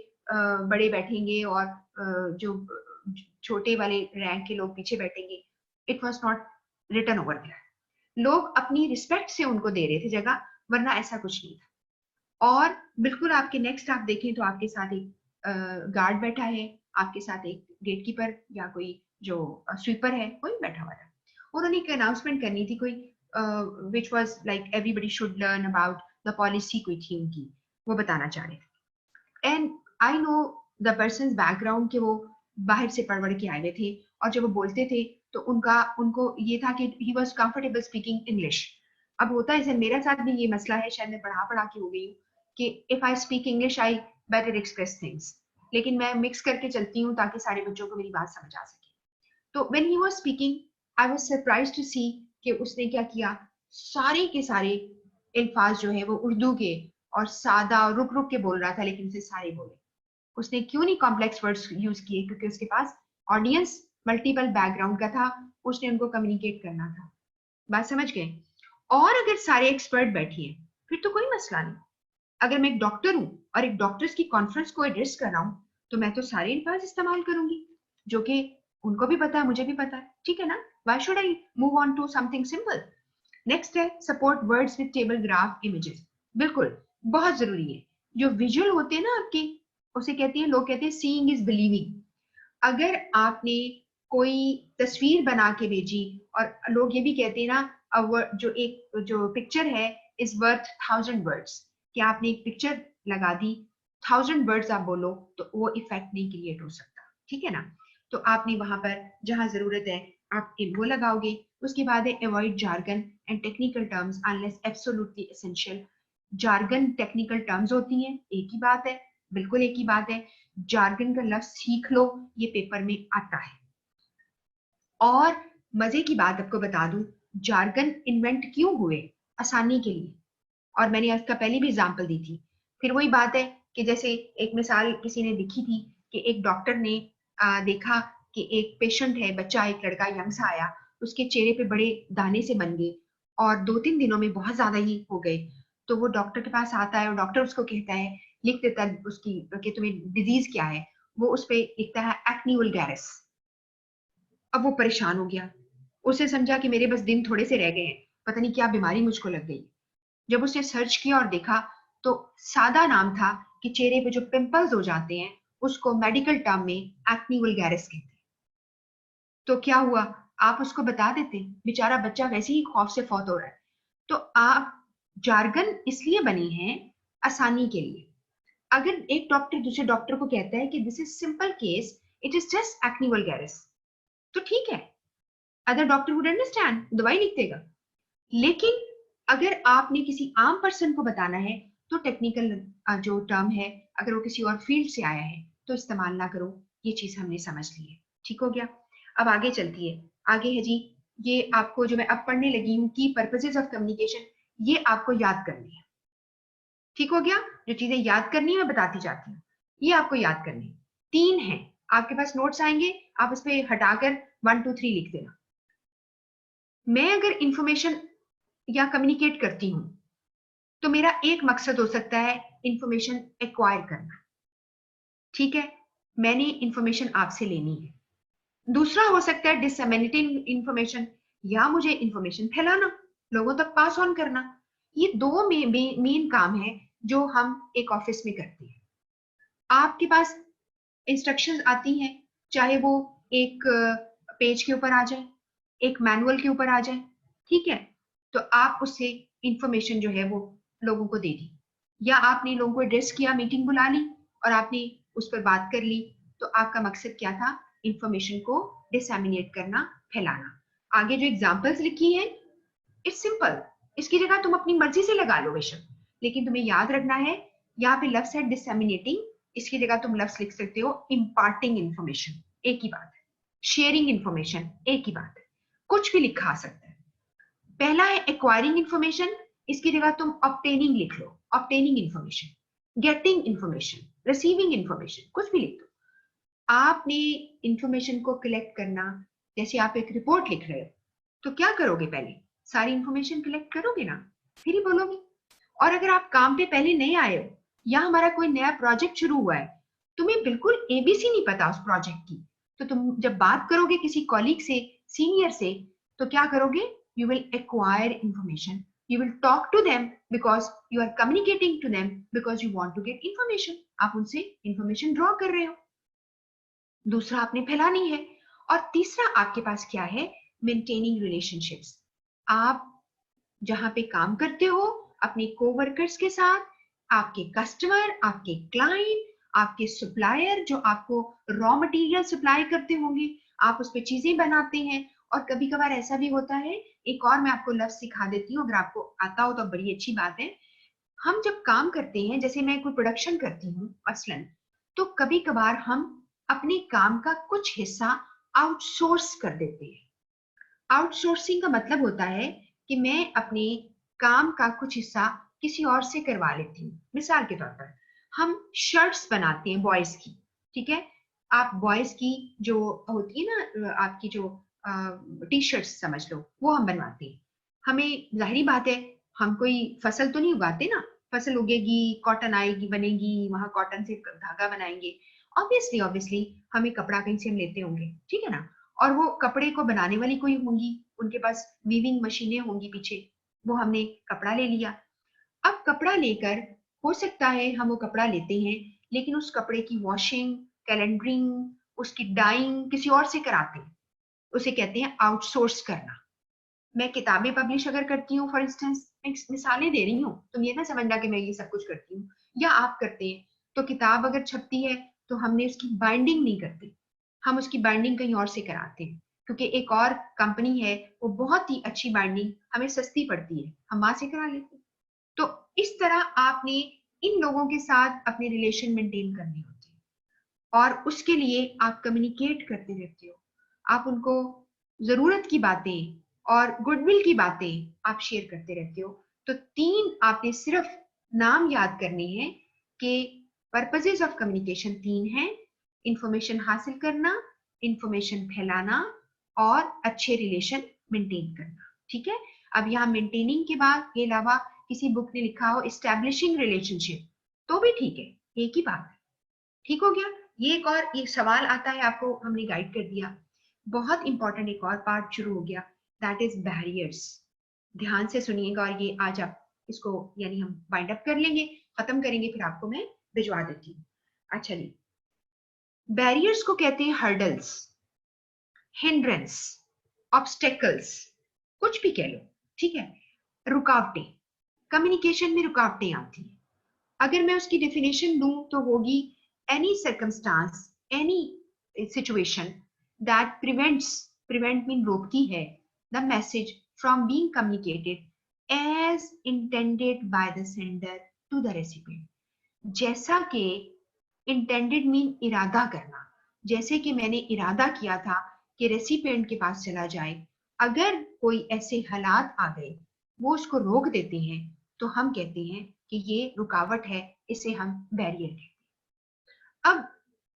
बड़े बैठेंगे और जो छोटे वाले रैंक के लोग पीछे बैठेंगे। It was not written over there. लोग अपनी रिस्पेक्ट से उनको दे रहे थे जगह, वरना ऐसा कुछ नहीं था। और बिल्कुल आपके नेक्स्ट आप देखें तो आपके साथ एक गार्ड बैठा है, आपके साथ एक गेटकीपर या कोई जो स्वीपर है कोई बैठा हुआ था। उन्होंने एक अनाउंसमेंट करनी थी कोई, which was like everybody should learn about the policy, कोई थी उनकी, वो बताना चाह रहे थे। And I know the person background के वो बाहर से पढ़ पढ़ के आए हुए थे, और जब वो बोलते थे तो उनको ये था कि he was comfortable speaking English. अब होता है, मेरे साथ भी ये मसला है, शायद मैं पढ़ा पढ़ा के हो गई हूँ कि if I speak English I better express things, लेकिन मैं मिक्स करके चलती हूँ ताकि सारे बच्चों को मेरी बात समझ आ सके। तो when he was speaking, I was surprised to see कि उसने क्या किया, सारे के सारे अल्फाज जो है वो उर्दू के और सादा रुक रुक के बोल रहा था, लेकिन उसे सारे बोले। उसने क्यों नहीं कॉम्प्लेक्स वर्ड्स यूज किए? क्योंकि उसके पास ऑडियंस मल्टीपल बैकग्राउंड का था, उसने उनको कम्युनिकेट करना था। बात समझ गए? और अगर सारे एक्सपर्ट बैठे हैं फिर तो कोई मसला नहीं। अगर मैं एक डॉक्टर हूं और एक डॉक्टर्स की कॉन्फ्रेंस को एड्रेस कर रहा हूं, तो मैं तो सारे अल्फाज इस्तेमाल करूंगी जो कि उनको भी पता है, मुझे भी पता है, ठीक है ना। Why should I move on to something simple? Next है support words with table graph images. बिल्कुल बहुत जरूरी है। जो विजुअल होते हैं ना आपके, उसे कहते हैं, लोग कहते हैं सीइंग इज बिलीविंग। अगर आपने कोई तस्वीर बना के भेजी, और लोग ये भी कहते हैं ना, जो पिक्चर है इज वर्थ 1000 वर्ड्स, कि आपने एक पिक्चर लगा दी, 1000 वर्ड्स आप बोलो तो वो इफेक्ट नहीं क्रिएट हो सकता, ठीक है ना। तो आपने वहां पर जहां जरूरत है आप वो लगाओगे। उसके बाद है avoid jargon and technical terms unless absolutely essential. Jargon technical terms होती हैं, एक ही बात है, बिल्कुल एक ही बात है। जार्गन का लफ्ज सीख लो, ये पेपर में आता है। और मजे की बात आपको बता दूं, जार्गन इन्वेंट क्यों हुए? आसानी के लिए। और मैंने इसका पहले भी एग्जांपल दी थी। फिर वही बात है कि जैसे एक मिसाल किसी ने लिखी थी कि एक डॉक्टर ने देखा कि एक पेशेंट है, बच्चा, एक लड़का यंग सा आया, उसके चेहरे पे बड़े दाने से बन गए और 2-3 दिनों में बहुत ज्यादा ही हो गए। तो वो डॉक्टर के पास आता है और डॉक्टर उसको कहता है, लिख देता है उसकी कि तुम्हें डिजीज क्या है। वो उस पे लिखता है एक्ने वुल्गैरिस। अब वो परेशान हो गया, उसे समझा कि मेरे बस दिन थोड़े से रह गए हैं, पता नहीं क्या बीमारी मुझको लग गई। जब उसने सर्च किया और देखा तो सादा नाम था कि चेहरे पे जो पिंपल्स हो जाते हैं उसको मेडिकल टर्म में एक्ने वुल्गैरिस कहते हैं। तो क्या हुआ, आप उसको बता देते, बेचारा बच्चा वैसे ही खौफ से फौत हो रहा है। तो आप जार्गन इसलिए बने हैं आसानी के लिए। अगर एक डॉक्टर दूसरे डॉक्टर को कहता है कि this is simple case, it is just acne vulgaris, तो ठीक है, अदर डॉक्टर वुड अंडरस्टैंड, दवाई लिख देगा। लेकिन अगर आपने किसी आम पर्सन को बताना है तो टेक्निकल जो टर्म है, अगर वो किसी और फील्ड से आया है तो इस्तेमाल ना करो। ये चीज हमने समझ ली है, ठीक हो गया। अब आगे चलती है, आगे है जी, ये आपको जो मैं अब पढ़ने लगी हूँ की पर्पसेस ऑफ कम्युनिकेशन, ये आपको याद करनी है, ठीक हो गया। जो चीजें याद करनी है मैं बताती जाती हूँ, ये आपको याद करनी है। 3 है, आपके पास नोट्स आएंगे, आप उस पर हटाकर 1 2 3 लिख देना। मैं अगर इंफॉर्मेशन या कम्युनिकेट करती हूँ तो मेरा एक मकसद हो सकता है इंफॉर्मेशन एक्वायर करना, ठीक है, मैंने इंफॉर्मेशन आपसे लेनी है। दूसरा हो सकता है डिसएमिनेटिंग इंफॉर्मेशन, या मुझे इंफॉर्मेशन फैलाना, लोगों तक पास ऑन करना। ये दो मेन काम है जो हम एक ऑफिस में करते हैं। आपके पास इंस्ट्रक्शंस आती हैं, चाहे वो एक पेज के ऊपर आ जाए, एक मैनुअल के ऊपर आ जाए, ठीक है, तो आप उससे इंफॉर्मेशन जो है वो लोगों को दे दी, या आपने लोगों को एड्रेस किया, मीटिंग बुला ली और आपने उस पर बात कर ली, तो आपका मकसद क्या था, इंफॉर्मेशन को डिसएमिनेट करना, फैलाना। आगे जो एग्जांपल्स लिखी हैं, इट्स सिंपल, इसकी जगह तुम अपनी मर्जी से लगा लो बेशक, लेकिन तुम्हें याद रखना है यहाँ पे लफ्ज है डिसएमिनेटिंग, इसकी जगह तुम लफ्ज लिख सकते हो इम्पार्टिंग इंफॉर्मेशन, एक ही बात है। शेयरिंग इंफॉर्मेशन, एक ही बात है, कुछ भी लिखा आ सकता है। पहला है एक्वायरिंग इंफॉर्मेशन, इसकी जगह तुम ऑब्टेनिंग लिख लो, obtaining information, getting information, receiving information, कुछ भी लिख दो। आपने इंफॉर्मेशन को कलेक्ट करना, जैसे आप एक रिपोर्ट लिख रहे हो तो क्या करोगे, पहले सारी इंफॉर्मेशन कलेक्ट करोगे ना, फिर ही बोलोगे। और अगर आप काम पे पहले नए आए हो, या हमारा कोई नया प्रोजेक्ट शुरू हुआ है, तुम्हें बिल्कुल एबीसी नहीं पता उस प्रोजेक्ट की, तो तुम जब बात करोगे किसी कॉलीग से, सीनियर से, तो क्या करोगे, you will acquire information, you will talk to them because you are communicating to them because you want to get information, आप उनसे इंफॉर्मेशन ड्रॉ कर रहे हो। दूसरा आपने फैलानी है। और तीसरा आपके पास क्या है, मेंटेनिंग रिलेशनशिप्स। आप जहां पे काम करते हो अपने कोवर्कर्स के साथ, आपके कस्टमर, आपके क्लाइंट, आपके सप्लायर जो आपको रॉ मटेरियल सप्लाई करते होंगे, आप उस पर चीजें बनाते हैं। और कभी कभार ऐसा भी होता है, एक और मैं आपको लफ्ज सिखा देती हूँ, अगर आपको आता हो तो बड़ी अच्छी बात है। हम जब काम करते हैं, जैसे मैं कोई प्रोडक्शन करती हूँ मसलन, तो कभी कभार हम अपने काम का कुछ हिस्सा आउटसोर्स कर देते हैं। आउटसोर्सिंग का मतलब होता है कि मैं अपने काम का कुछ हिस्सा किसी और से करवा लेती हूँ। मिसाल के तौर पर हम शर्ट्स बनाते हैं बॉयज की, ठीक है, आप बॉयज की जो होती है ना, आपकी जो टी शर्ट्स समझ लो, वो हम बनवाते हैं। हमें जाहिर बात है, हम कोई फसल तो नहीं उगाते ना, फसल उगेगी, कॉटन आएगी, बनेगी, वहां कॉटन से धागा बनाएंगे, ऑब्वियसली ऑब्वियसली हमें कपड़ा कहीं से हम लेते होंगे, ठीक है ना। और वो कपड़े को बनाने वाली कोई होंगी, उनके पास वीविंग मशीनें होंगी पीछे, वो हमने कपड़ा ले लिया। अब कपड़ा लेकर हो सकता है हम वो कपड़ा लेते हैं, लेकिन उस कपड़े की वॉशिंग, कैलेंडरिंग, उसकी डाइंग किसी और से कराते हैं, उसे कहते हैं आउटसोर्स करना। मैं किताबें पब्लिश अगर करती हूँ फॉर इंस्टेंस, मिसालें दे रही हूँ, तुम ये ना समझना कि मैं ये सब कुछ करती हूँ, या आप करते हैं, तो किताब अगर छपती है तो हमने उसकी बाइंडिंग नहीं करते, हम उसकी बाइंडिंग कहीं और से कराते हैं, क्योंकि एक और कंपनी है, वो बहुत ही अच्छी बाइंडिंग हमें सस्ती पड़ती है, हम वहां से करा लेते हैं। तो इस तरह आपने इन लोगों के साथ अपने रिलेशन मेंटेन करने होते हैं, और उसके लिए आप कम्युनिकेट करते रहते हो, आप उनको जरूरत की बातें और गुडविल की बातें आप शेयर करते रहते हो। तो 3 आपने सिर्फ नाम याद करने हैं कि पर्पसेस ऑफ कम्युनिकेशन 3 है, इंफॉर्मेशन हासिल करना, इंफॉर्मेशन फैलाना, और अच्छे रिलेशन मेंटेन करना, ठीक है। अब यहाँ मेंटेनिंग के बाद के अलावा किसी बुक ने लिखा हो एस्टैब्लिशिंग रिलेशनशिप, तो भी ठीक है, एक ही बात है, ठीक हो गया। ये एक और एक सवाल आता है, आपको हमने गाइड कर दिया। बहुत इंपॉर्टेंट एक और पार्ट शुरू हो गया, दैट इज बैरियर्स। ध्यान से सुनिएगा, और ये आज आप इसको यानी हम बाइंड अप कर लेंगे, खत्म करेंगे, फिर आपको मैं भिजवा देती हूँ। अच्छा जी, बैरियर्स को कहते हैं हर्डल्स, हिंड्रेंस, ऑब्स्टेकल्स, कुछ भी कह लो, ठीक है, रुकावटें। कम्युनिकेशन में रुकावटें आती हैं। अगर मैं उसकी डेफिनेशन दूं तो होगी any circumstance, any situation that prevent mean रोकती है the message from being communicated as intended by the sender to the recipient. जैसा कि इंटेंडेड मीन इरादा करना, जैसे कि मैंने इरादा किया था कि रेसिपिएंट के पास चला जाए, अगर कोई ऐसे हालात आ गए वो उसको रोक देते हैं तो हम कहते हैं कि ये रुकावट है, इसे हम बैरियर कहते हैं। अब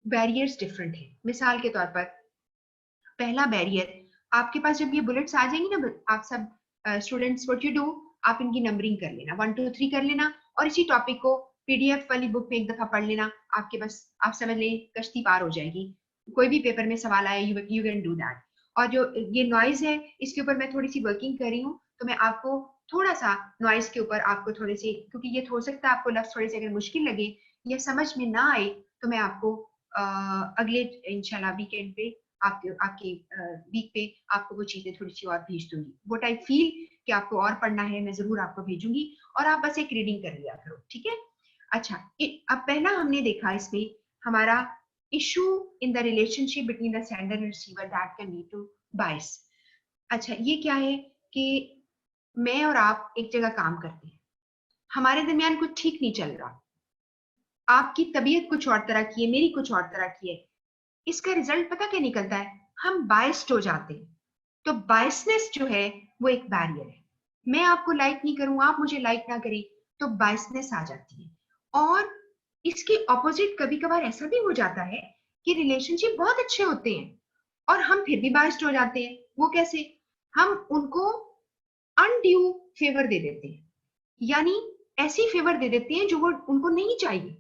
बैरियर्स डिफरेंट हैं। मिसाल के तौर पर पहला बैरियर, आपके पास जब ये बुलेट्स आ जाएंगी ना, आप सब स्टूडेंट्स व्हाट यू डू, आप इनकी नंबरिंग कर लेना, 1 2 3 कर लेना, और इसी टॉपिक को पीडीएफ वाली बुक में एक दफा पढ़ लेना, आपके बस आप समझ लें कश्ती पार हो जाएगी। कोई भी पेपर में सवाल आए यू कैन डू दैट। और जो ये नॉइज है, इसके ऊपर मैं थोड़ी सी वर्किंग कर रही हूँ, तो मैं आपको थोड़ा सा नॉइज के ऊपर आपको थोड़े से, क्योंकि ये हो सकता है आपको लफ्ज थोड़े से अगर मुश्किल लगे या समझ में ना आए, तो मैं आपको अगले इंशाल्लाह वीकेंड पे आपके वीक पे आपको वो चीजें थोड़ी सी और भेज दूंगी। व्हाट आई फील कि आपको और पढ़ना है, मैं जरूर आपको भेजूंगी, और आप बस एक रीडिंग कर लिया करो, ठीक है। अच्छा, अब पहला हमने देखा इसमें हमारा issue in the relationship between the sender and receiver that can lead to bias. अच्छा, ये क्या है कि मैं और आप एक जगह काम करते हैं, हमारे दरमियान कुछ ठीक नहीं चल रहा, आपकी तबीयत कुछ और तरह की है, मेरी कुछ और तरह की है, इसका रिजल्ट पता क्या निकलता है, हम बायस्ड हो जाते हैं। तो बायसनेस जो है वो एक बैरियर है। मैं आपको लाइक नहीं करूं, आप मुझे लाइक ना करें, तो बायसनेस आ जाती है। और इसके ऑपोजिट कभी कभार ऐसा भी हो जाता है कि रिलेशनशिप बहुत अच्छे होते हैं और हम फिर भी बायस्ड हो जाते हैं। वो कैसे? हम उनको अनड्यू फेवर दे देते हैं, यानी ऐसी फेवर दे देते हैं जो वो उनको नहीं चाहिए,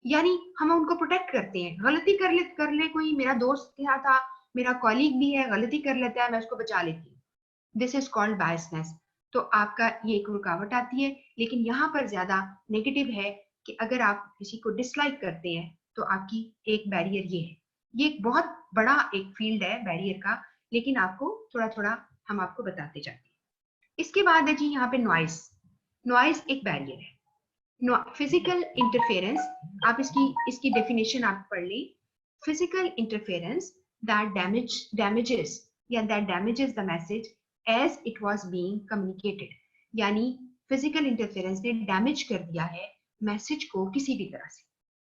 यानी हम उनको प्रोटेक्ट करते हैं। गलती कर ले कोई, मेरा दोस्त यहाँ था, मेरा कॉलीग भी है, गलती कर लेता है, मैं उसको बचा लेती हूँ। This is called biasness. तो आपका ये एक रुकावट आती है, लेकिन यहाँ पर ज्यादा नेगेटिव है कि अगर आप किसी को डिसलाइक करते हैं तो आपकी एक बैरियर ये है। ये एक बहुत बड़ा एक फील्ड है बैरियर का, लेकिन आपको थोड़ा थोड़ा हम आपको बताते जाते हैं। इसके बाद है जी यहाँ पे नॉइस। नॉइस एक बैरियर है। फिजिकल इंटरफेरेंस, आप इसकी डेफिनेशन आप पढ़ लें। फिजिकल इंटरफेरेंस दैट damages या that damages the message as it was being communicated, यानी फिजिकल इंटरफेरेंस ने डैमेज कर दिया है मैसेज को किसी भी तरह से।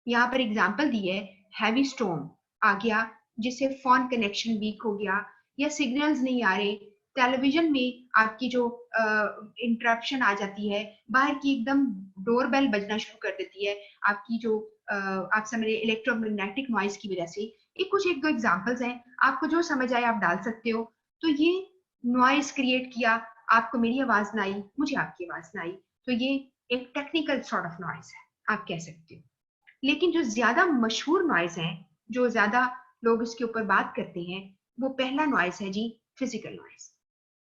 यहाँ पर एग्जांपल दी है, हैवी स्टॉर्म आ गया जिससे फोन कनेक्शन वीक हो गया, या सिग्नल्स नहीं आ रहे, टेलीविजन में आपकी जो इंटरप्शन आ जाती है, बाहर की एकदम डोर बेल बजना शुरू कर देती है, आपकी जो आप समझ इलेक्ट्रोमैग्नेटिक नॉइज की वजह से। ये कुछ एक दो एग्जांपल्स हैं, आपको जो समझ आए आप डाल सकते हो। तो ये नॉइज क्रिएट किया, आपको मेरी आवाज ना आई, मुझे आपकी आवाज ना आई, तो ये एक टेक्निकल सॉर्ट ऑफ नॉइज है, आप कह सकते हो। लेकिन जो ज्यादा मशहूर नॉइज है, जो ज्यादा लोग इसके ऊपर बात करते हैं, वो पहला नॉइज है जी फिजिकल नॉइज।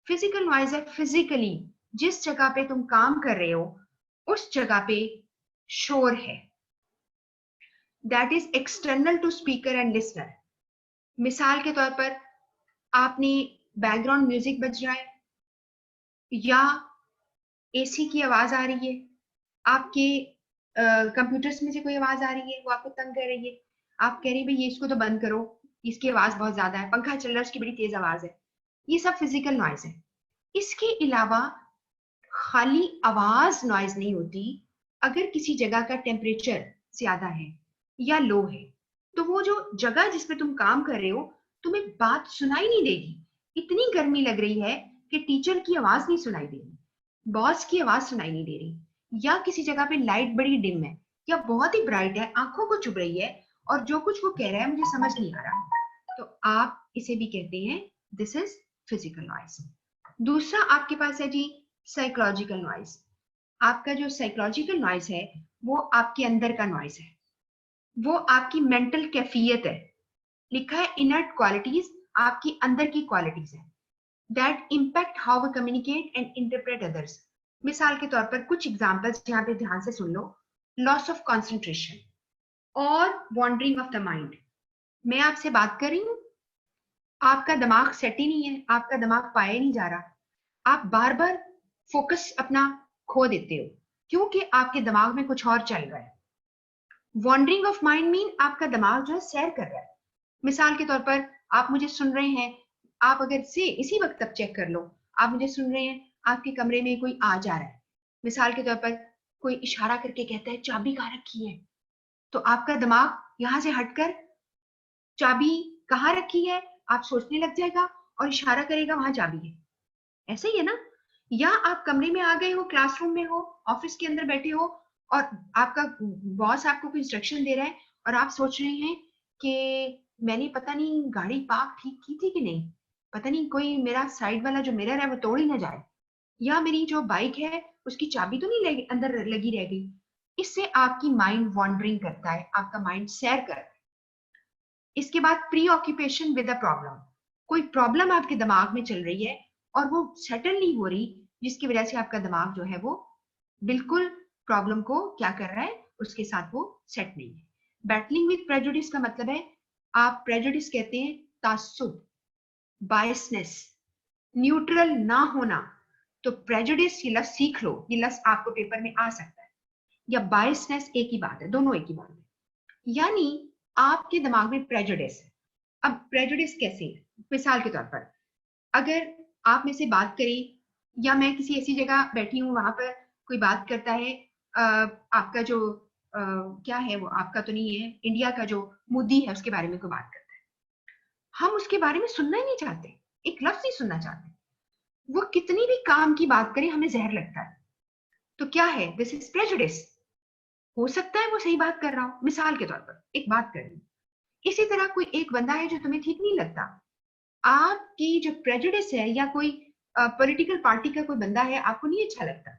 फिजिकल नॉइज है फिजिकली जिस जगह पे तुम काम कर रहे हो उस जगह पे शोर है, that is external to speaker and listener. मिसाल के तौर पर आपने बैकग्राउंड म्यूजिक बज रहा है, या एसी की आवाज आ रही है, आपके कंप्यूटर्स में से कोई आवाज आ रही है, वो आपको तंग कर रही है, आप कह रही है भाई ये इसको तो बंद करो, इसकी आवाज बहुत ज्यादा है, पंखा चल रहा है उसकी बड़ी तेज आवाज है। ये सब फिजिकल नॉइज है। इसके अलावा खाली आवाज नॉइज नहीं होती, अगर किसी जगह का टेम्परेचर ज्यादा है या लो है, तो वो जो जगह जिसपे तुम काम कर रहे हो, तुम्हें बात सुनाई नहीं देगी। इतनी गर्मी लग रही है कि टीचर की आवाज नहीं सुनाई दे रही, बॉस की आवाज सुनाई नहीं दे रही, या किसी जगह पे लाइट बड़ी डिम है या बहुत ही ब्राइट है, आंखों को चुभ रही है, और जो कुछ वो कह रहा है मुझे समझ नहीं आ रहा, तो आप इसे भी कहते हैं दिस इज फिजिकल नॉइज। दूसरा आपके पास है जी साइकोलॉजिकल नॉइज। आपका जो साइकोलॉजिकल नॉइज है वो आपके अंदर का नॉइज है, वो आपकी मेंटल कैफियत है। लिखा है इनर्ट क्वालिटीज, आपकी अंदर की क्वालिटीज है that impact how we communicate and interpret others. मिसाल के तौर पर कुछ एग्जांपल्स यहाँ पे ध्यान से सुन लो। लॉस ऑफ कंसंट्रेशन और वॉन्डरिंग ऑफ द माइंड। मैं आपसे बात कर रही हूँ, आपका दिमाग सेट ही नहीं है, आपका दिमाग पाया नहीं जा रहा, आप बार बार फोकस अपना खो देते हो, क्योंकि आपके दिमाग में कुछ और चल रहा है। वॉन्डरिंग ऑफ माइंड मीन आपका दिमाग जो है सैर कर रहा है। मिसाल के तौर पर आप मुझे सुन रहे हैं, आप अगर से इसी वक्त तक चेक कर लो, आप मुझे सुन रहे हैं, आपके कमरे में कोई आ जा रहा है, मिसाल के तौर पर कोई इशारा करके कहता है चाबी कहाँ रखी है, तो आपका दिमाग यहां से हटकर चाबी कहाँ रखी है आप सोचने लग जाएगा और इशारा करेगा वहां चाबी है। ऐसे ही है ना? या आप कमरे में आ गए हो, क्लासरूम में हो, ऑफिस के अंदर बैठे हो और आपका बॉस आपको कोई इंस्ट्रक्शन दे रहा है और आप सोच रहे हैं कि मैंने पता नहीं गाड़ी पार्क ठीक की थी कि नहीं, पता नहीं कोई मेरा साइड वाला जो मिरर है वो तोड़ ही ना जाए, या मेरी जो बाइक है उसकी चाबी तो नहीं अंदर लगी रह गई। इससे आपकी माइंड वॉन्डरिंग करता है, आपका माइंड सैर करता है। इसके बाद pre occupation with a problem, कोई प्रॉब्लम आपके दिमाग में चल रही है और वो सेटल नहीं हो रही, जिसकी वजह से आपका दिमाग जो है वो बिल्कुल प्रॉब्लम को क्या कर रहा है, उसके साथ वो सेट नहीं है। बैटलिंग विद प्रेजुडिस का मतलब है, आप प्रेजुडिस कहते हैं तासुब, बायसनेस, न्यूट्रल ना होना। तो प्रेजुडिस ये लफ्ज सीख लो, ये लफ्ज आपको पेपर में आ सकता है, या बायसनेस एक ही बात है, दोनों एक ही बात है। यानी आपके दिमाग में प्रेजुडिस है। अब प्रेजुडिस कैसे? मिसाल के तौर पर अगर आप में से बात करें, या मैं किसी ऐसी जगह बैठी हूँ वहां पर कोई बात करता है, आपका जो क्या है वो आपका तो नहीं है, इंडिया का जो मोदी है उसके बारे में कोई बात करता है, हम उसके बारे में सुनना ही नहीं चाहते, एक लफ्ज नहीं सुनना चाहते, वो कितनी भी काम की बात करे हमें जहर लगता है। तो क्या है? This is prejudice. हो सकता है वो सही बात कर रहा हो, मिसाल के तौर पर एक बात कर रही, इसी तरह कोई एक बंदा है जो तुम्हें ठीक नहीं लगता, आपकी जो प्रेजुडिस है, या कोई पॉलिटिकल पार्टी का कोई बंदा है आपको नहीं अच्छा लगता,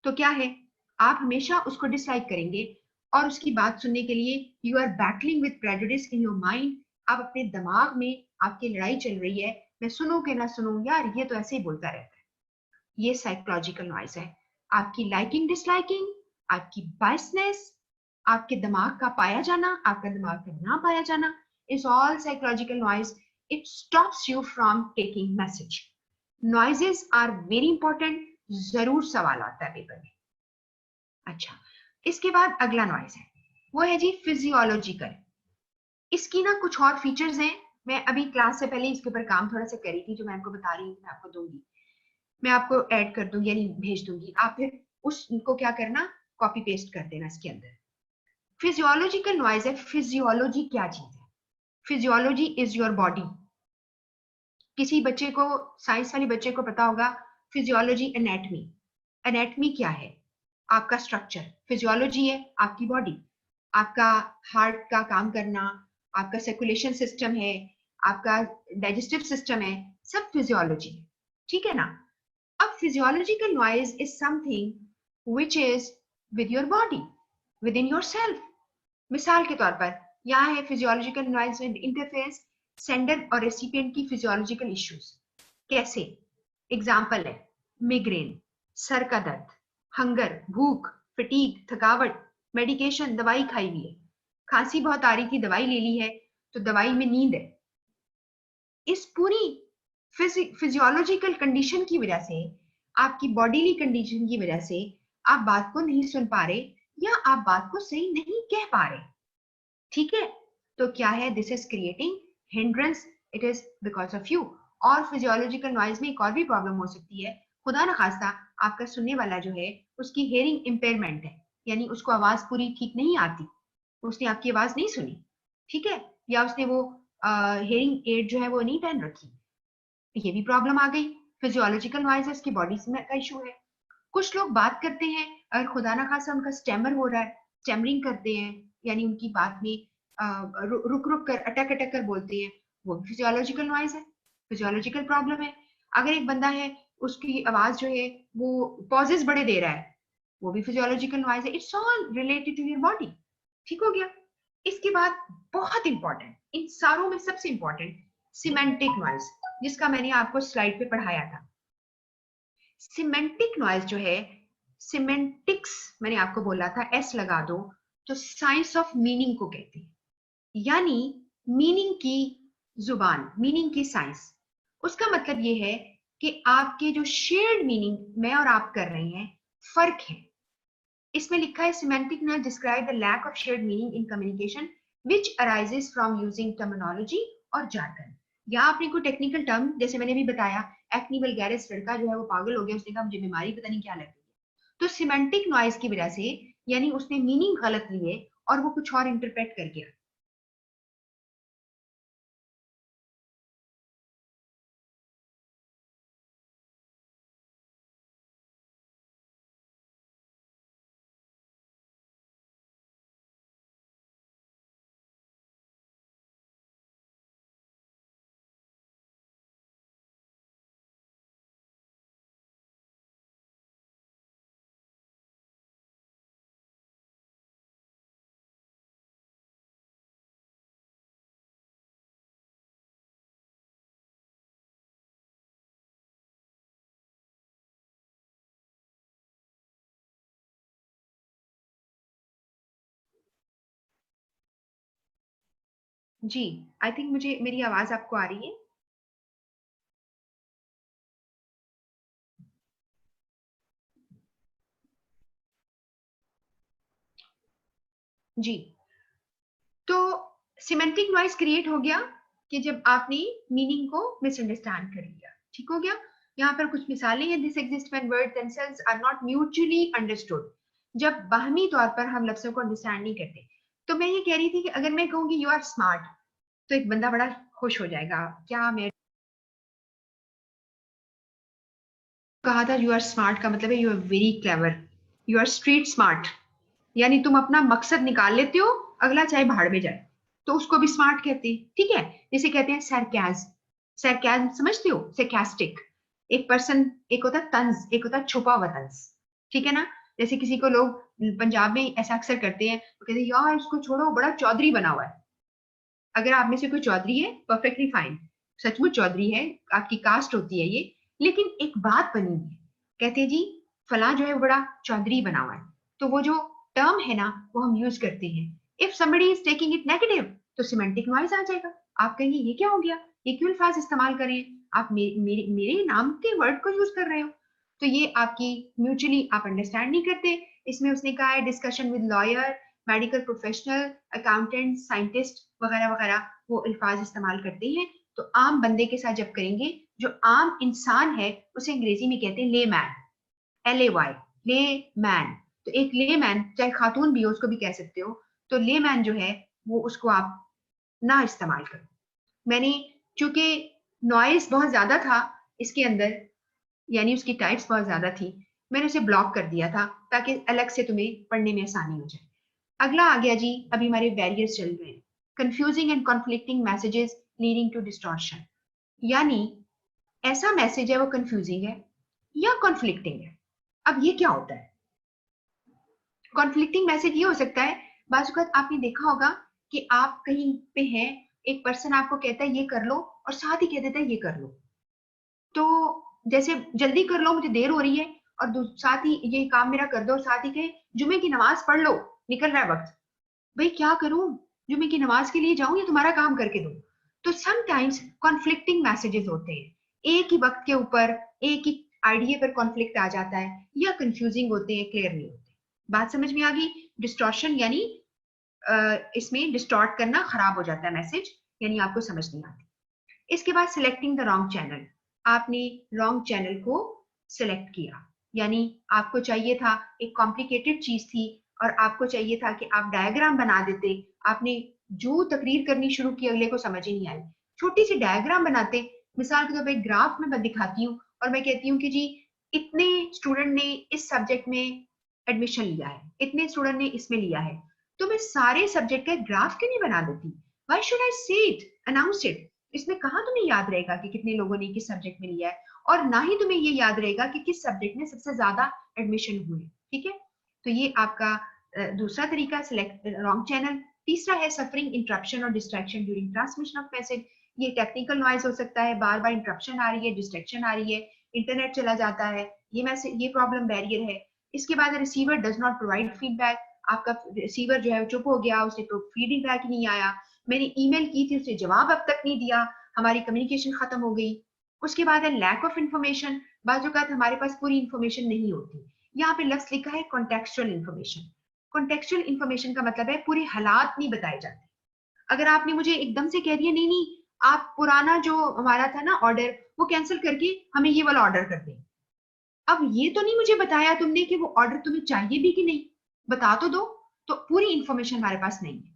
तो क्या है, आप हमेशा उसको डिसलाइक करेंगे और उसकी बात सुनने के लिए you are battling with prejudice in your mind. आप अपने दिमाग में आपकी लड़ाई चल रही है, मैं सुनूं कि ना सुनूं, यार ये तो ऐसे ही बोलता रहता है। ये साइकोलॉजिकल नॉइज है। आपकी लाइकिंग डिसलाइकिंग, आपकी बायसनेस, आपके दिमाग का पाया जाना, आपका दिमाग का ना पाया जाना, is all psychological noise. It stops you from taking message. Noises are very important, जरूर सवाल आता है पेपर में। अच्छा, इसके बाद अगला नॉइज है, वो है जी फिजियोलॉजिकल। इसकी ना कुछ और फीचर्स हैं, मैं अभी क्लास से पहले इसके ऊपर काम थोड़ा सा करी थी, जो मैं आपको बता रही हूँ मैं आपको दूंगी, मैं आपको ऐड कर दूंगी यानी भेज दूंगी, आप फिर उसको क्या करना, कॉपी पेस्ट कर देना इसके अंदर। फिजियोलॉजिकल नॉइज है। फिजियोलॉजी क्या चीज है? Physiology is your body. किसी बच्चे को, साइंस वाले बच्चे को पता होगा फिजियोलॉजी, एनेटमी। एनेटमी क्या है? आपका स्ट्रक्चर। फिजियोलॉजी है आपकी बॉडी, आपका हार्ट का काम करना, आपका सर्कुलेशन सिस्टम है, आपका डाइजेस्टिव सिस्टम है, सब फिजियोलॉजी है, ठीक है ना? अब physiological noise is something which is with your body, with in your self. मिसाल के तौर पर यहाँ है physiological noise with interface sender और रेसिपिएंट की फिजियोलॉजिकल इश्यूज। कैसे? एग्जाम्पल है मिग्रेन, सर का दर्द, हंगर भूख, फटीग थकावट, मेडिकेशन दवाई खाई हुई है, खांसी बहुत आ रही थी दवाई ले ली है तो दवाई में नींद है। इस पूरी फिजियोलॉजिकल कंडीशन की वजह से, आपकी बॉडीली कंडीशन की वजह से आप बात को नहीं सुन पा रहे, या आप बात को सही नहीं कह पा रहे, ठीक है? तो क्या है? This is creating hindrance, it is because of you. और फिजियोलॉजिकल नॉइज में एक और भी प्रॉब्लम हो सकती है, खुदा न खास्ता आपका सुनने वाला जो है उसकी हेयरिंग इंपेयरमेंट है, यानी उसको आवाज पूरी ठीक नहीं आती, उसने आपकी आवाज नहीं सुनी, ठीक है, या उसने वो हेयरिंग एड जो है वो नहीं पहन रखी, ये भी प्रॉब्लम आ गई। फिजियोलॉजिकल नॉइज है, उसकी बॉडी का इशू है। कुछ लोग बात करते हैं, अगर खुदा ना खासा उनका स्टेमर हो रहा है, स्टेमरिंग करते हैं, यानी उनकी बात में रुक रुक कर, अटक अटक कर बोलते हैं, वो फिजियोलॉजिकल नॉइज है, फिजियोलॉजिकल प्रॉब्लम है। अगर एक बंदा है उसकी आवाज जो है वो पॉजेस बड़े दे रहा है, वो भी फिजियोलॉजिकल नॉइज है। It's all related to your body, ठीक हो गया? इसके बाद बहुत इंपॉर्टेंट, इन सारों में सबसे इंपॉर्टेंट सिमेंटिक नॉइज, जिसका मैंने आपको स्लाइड पे पढ़ाया था। सिमेंटिक नॉइज जो है, सिमेंटिक्स मैंने आपको बोला था एस लगा दो, तो साइंस ऑफ मीनिंग को कहते हैं, यानी मीनिंग की जुबान, मीनिंग की साइंस। उसका मतलब ये है कि आपके जो शेयर्ड मीनिंग मैं और आप कर रहे हैं, फर्क है। इसमें लिखा है semantic noise describe the lack of shared meaning in communication which arises from using terminology और जार्गन। या आपने कोई टेक्निकल टर्म, जैसे मैंने भी बताया, एक्नी वल्गैरिस लड़का जो है वो पागल हो गया, उसने कहा मुझे बीमारी पता नहीं क्या लग गई है। तो सिमेंटिक नॉइज की वजह से, यानी उसने मीनिंग गलत लिए और वो कुछ और इंटरप्रेट कर गया। जी, आई थिंक मुझे मेरी आवाज आपको आ रही है। जी, तो सिमेंटिक नॉइज क्रिएट हो गया कि जब आपने मीनिंग को मिसअंडरस्टैंड कर लिया। ठीक हो गया। यहाँ पर कुछ मिसालें हैं। This exist when words themselves are not mutually understood. जब बाहमी तौर पर हम लफ्जों को अंडरस्टैंड नहीं करते। तो मैं ये कह रही थी कि अगर मैं कहूंगी यू आर स्मार्ट, तो एक बंदा बड़ा खुश हो जाएगा। क्या मैं कहा था यू आर स्मार्ट का मतलब है you are very clever, you are street smart, यानी तुम अपना मकसद निकाल लेते हो, अगला चाहे भाड़ में जाए। तो उसको भी स्मार्ट कहते हैं। ठीक है। जिसे कहते हैं सरकाज। सरकाज समझते हो? सरकास्टिक। एक पर्सन, एक होता है तंज, एक होता है छुपा हुआ तंज। ठीक है ना। जैसे किसी को लोग पंजाब में ऐसा अक्सर करते हैं, वो कहते हैं यार इसको छोड़ो, बड़ा चौधरी बना हुआ है। अगर आप में से कोई चौधरी है, परफेक्टली फाइन, सचमुच चौधरी है, आपकी कास्ट होती है ये, लेकिन एक बात बनी है, कहते हैं जी फला जो है वो बड़ा चौधरी बना हुआ है। तो वो जो टर्म है ना, वो हम यूज करते हैं। If somebody is taking it negative, तो सिमेंटिक नॉइज आ जाएगा। आप कहेंगे ये क्या हो गया, ये क्यों अल्फाज इस्तेमाल करें, आप मेरे नाम के वर्ड को यूज कर रहे हो। तो ये आपकी म्यूचुअली आप अंडरस्टैंड नहीं करते। इसमें उसने कहा है discussion with lawyer, medical professional, accountant, scientist वगैरह वगैरह, वो अल्फाज इस्तेमाल करते हैं। तो आम बंदे के साथ जब करेंगे, जो आम इंसान है उसे अंग्रेजी में कहते हैं ले मैन, LAY, ले मैन। तो एक ले मैन, चाहे खातून भी हो उसको भी कह सकते हो। तो ले मैन जो है वो उसको आप ना इस्तेमाल करो। मैंने, चूंकि नॉइस बहुत ज्यादा था इसके अंदर, यानी उसकी टाइप्स बहुत ज्यादा थी, मैंने उसे ब्लॉक कर दिया था ताकि अलग से तुम्हें पढ़ने में आसानी हो जाए। अगला आ गया जी, अभी हमारे बैरियर्स चल रहे हैं। Confusing and conflicting messages leading to distortion. यानी ऐसा मैसेज है वो कंफ्यूजिंग है या कॉन्फ्लिक्टिंग है। अब ये क्या होता है? कॉन्फ्लिक्टिंग मैसेज ये हो सकता है, बाज़ वक़्त आपने देखा होगा कि आप कहीं पे हैं, एक पर्सन आपको कहता है ये कर लो और साथ ही कह देता है ये कर लो। तो जैसे जल्दी कर लो मुझे देर हो रही है, और साथ ही ये काम मेरा कर दो, और साथ ही कहे जुमे की नमाज पढ़ लो, निकल रहा है वक्त। भाई क्या करूं, जुमे की नमाज के लिए जाऊं या तुम्हारा काम करके दूं? तो समटाइम्स कॉन्फ्लिक्टिंग मैसेजेस होते हैं, एक ही वक्त के ऊपर एक ही आइडिया पर कॉन्फ्लिक्ट आ जाता है, या कंफ्यूजिंग होते हैं, क्लियर नहीं होते। बात समझ में आ गई? डिस्टॉर्शन यानी इसमें डिस्टॉर्ट करना, खराब हो जाता है मैसेज, यानी आपको समझ नहीं आती। इसके बाद सिलेक्टिंग द रॉन्ग चैनल। आपने रॉन्ग चैनल को सिलेक्ट किया, यानी आपको चाहिए था, एक कॉम्प्लिकेटेड चीज थी और आपको चाहिए था कि आप डायग्राम बना देते। आपने जो तकरीर करनी शुरू की, अगले को समझ ही नहीं आई। छोटी सी डायग्राम बनाते, मिसाल के तौर पर एक ग्राफ में मैं दिखाती हूँ और मैं कहती हूँ कि जी इतने स्टूडेंट ने इस सब्जेक्ट में एडमिशन लिया है, इतने स्टूडेंट ने इसमें लिया है। तो मैं सारे सब्जेक्ट का ग्राफ क्यों नहीं बना देती? व्हाई शुड आई से इट, अनाउंस इट? इसमें कहाँ तुम्हें याद रहेगा कि कितने लोगों ने किस सब्जेक्ट में लिया है, और ना ही तुम्हें ये याद रहेगा कि किस सब्जेक्ट में सबसे ज्यादा एडमिशन हुए। ठीक है। तो ये आपका दूसरा तरीका, सिलेक्ट रॉन्ग चैनल। तीसरा है सफरिंग इंटरप्शन और distraction during transmission of message. ये टेक्निकल नॉइज हो सकता है, बार बार इंटरप्शन आ रही है, डिस्ट्रैक्शन आ रही है, इंटरनेट चला जाता है, ये मैसेज, ये प्रॉब्लम बैरियर है। इसके बाद receiver does not provide feedback. आपका रिसीवर जो है चुप हो गया, उसे तो फीडबैक ही नहीं आया। मैंने ईमेल की थी, उसे जवाब अब तक नहीं दिया, हमारी कम्युनिकेशन खत्म हो गई। उसके बाद है लैक ऑफ इंफॉर्मेशन। बाज़ औक़ात हमारे पास पूरी इंफॉर्मेशन नहीं होती, यहाँ पे लफ्ज लिखा है कॉन्टेक्चुअल इंफॉर्मेशन। कॉन्टेक्चुअल इंफॉर्मेशन का मतलब है पूरे हालात नहीं बताए जाते। अगर आपने मुझे एकदम से कह दिया नहीं नहीं आप पुराना जो हमारा था ना ऑर्डर वो कैंसिल करके हमें ये वाला ऑर्डर कर दें, अब ये तो नहीं मुझे बताया तुमने कि वो ऑर्डर तुम्हें चाहिए भी कि नहीं, बता तो दो। तो पूरी इंफॉर्मेशन हमारे पास नहीं है।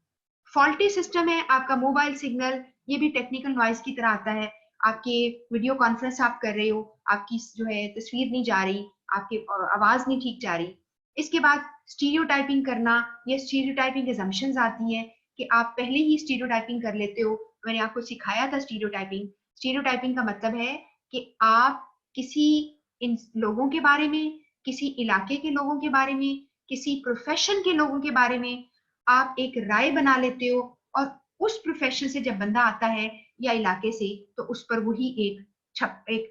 फॉल्टी सिस्टम है आपका मोबाइल सिग्नल, ये भी टेक्निकल नॉइज की तरह आता है। आपके वीडियो कॉन्फ्रेंस आप कर रहे हो, आपकी जो है तस्वीर नहीं जा रही, आपकी आवाज नहीं ठीक जा रही। इसके बाद स्टीरियोटाइपिंग करना, ये स्टीरियोटाइपिंग एजम्पशंस आती हैं कि आप पहले ही स्टीरियोटाइपिंग कर लेते हो। मैंने आपको सिखाया था स्टीरियोटाइपिंग। स्टीरियोटाइपिंग का मतलब है कि आप किसी इन लोगों के बारे में, किसी इलाके के लोगों के बारे में, किसी प्रोफेशन के लोगों के बारे में आप एक राय बना लेते हो, और उस प्रोफेशन से जब बंदा आता है या इलाके से तो उस पर वही एक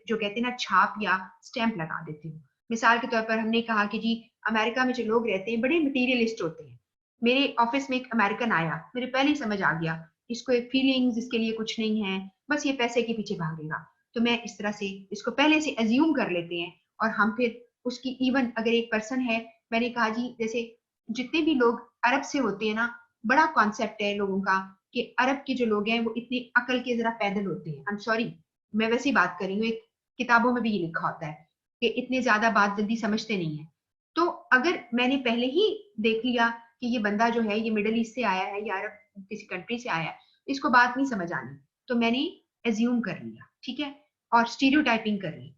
जो कहते हैं ना छाप या स्टैंप लगा देते हो। मिसाल के तौर पर हमने कहा कि जी अमेरिका में जो लोग रहते हैं बड़े मटीरियलिस्ट होते हैं। मेरे ऑफिस में एक अमेरिकन आया, मेरे पहले ही समझ आ गया इसको एक फीलिंग्स इसके लिए कुछ नहीं है, बस ये पैसे के पीछे भागेगा। तो मैं इस तरह से इसको पहले से अज्यूम कर लेते हैं, और हम फिर उसकी इवन अगर एक पर्सन है, मैंने कहा जी जैसे जितने भी लोग अरब से होते हैं ना, बड़ा कॉन्सेप्ट है लोगों का कि अरब के जो लोग हैं वो इतनी अकल के जरा पैदल होते हैं। आई एम सॉरी, मैं वैसी बात कर रही हूँ, एक किताबों में भी ये लिखा होता है कि इतने ज्यादा बात जल्दी समझते नहीं है। तो अगर मैंने पहले ही देख लिया कि ये बंदा जो है ये मिडल ईस्ट से आया है या अरब किसी कंट्री से आया है, इसको बात नहीं समझ आनी, तो मैंने एज्यूम कर लिया, ठीक है, और स्टीरियोटाइपिंग कर ली।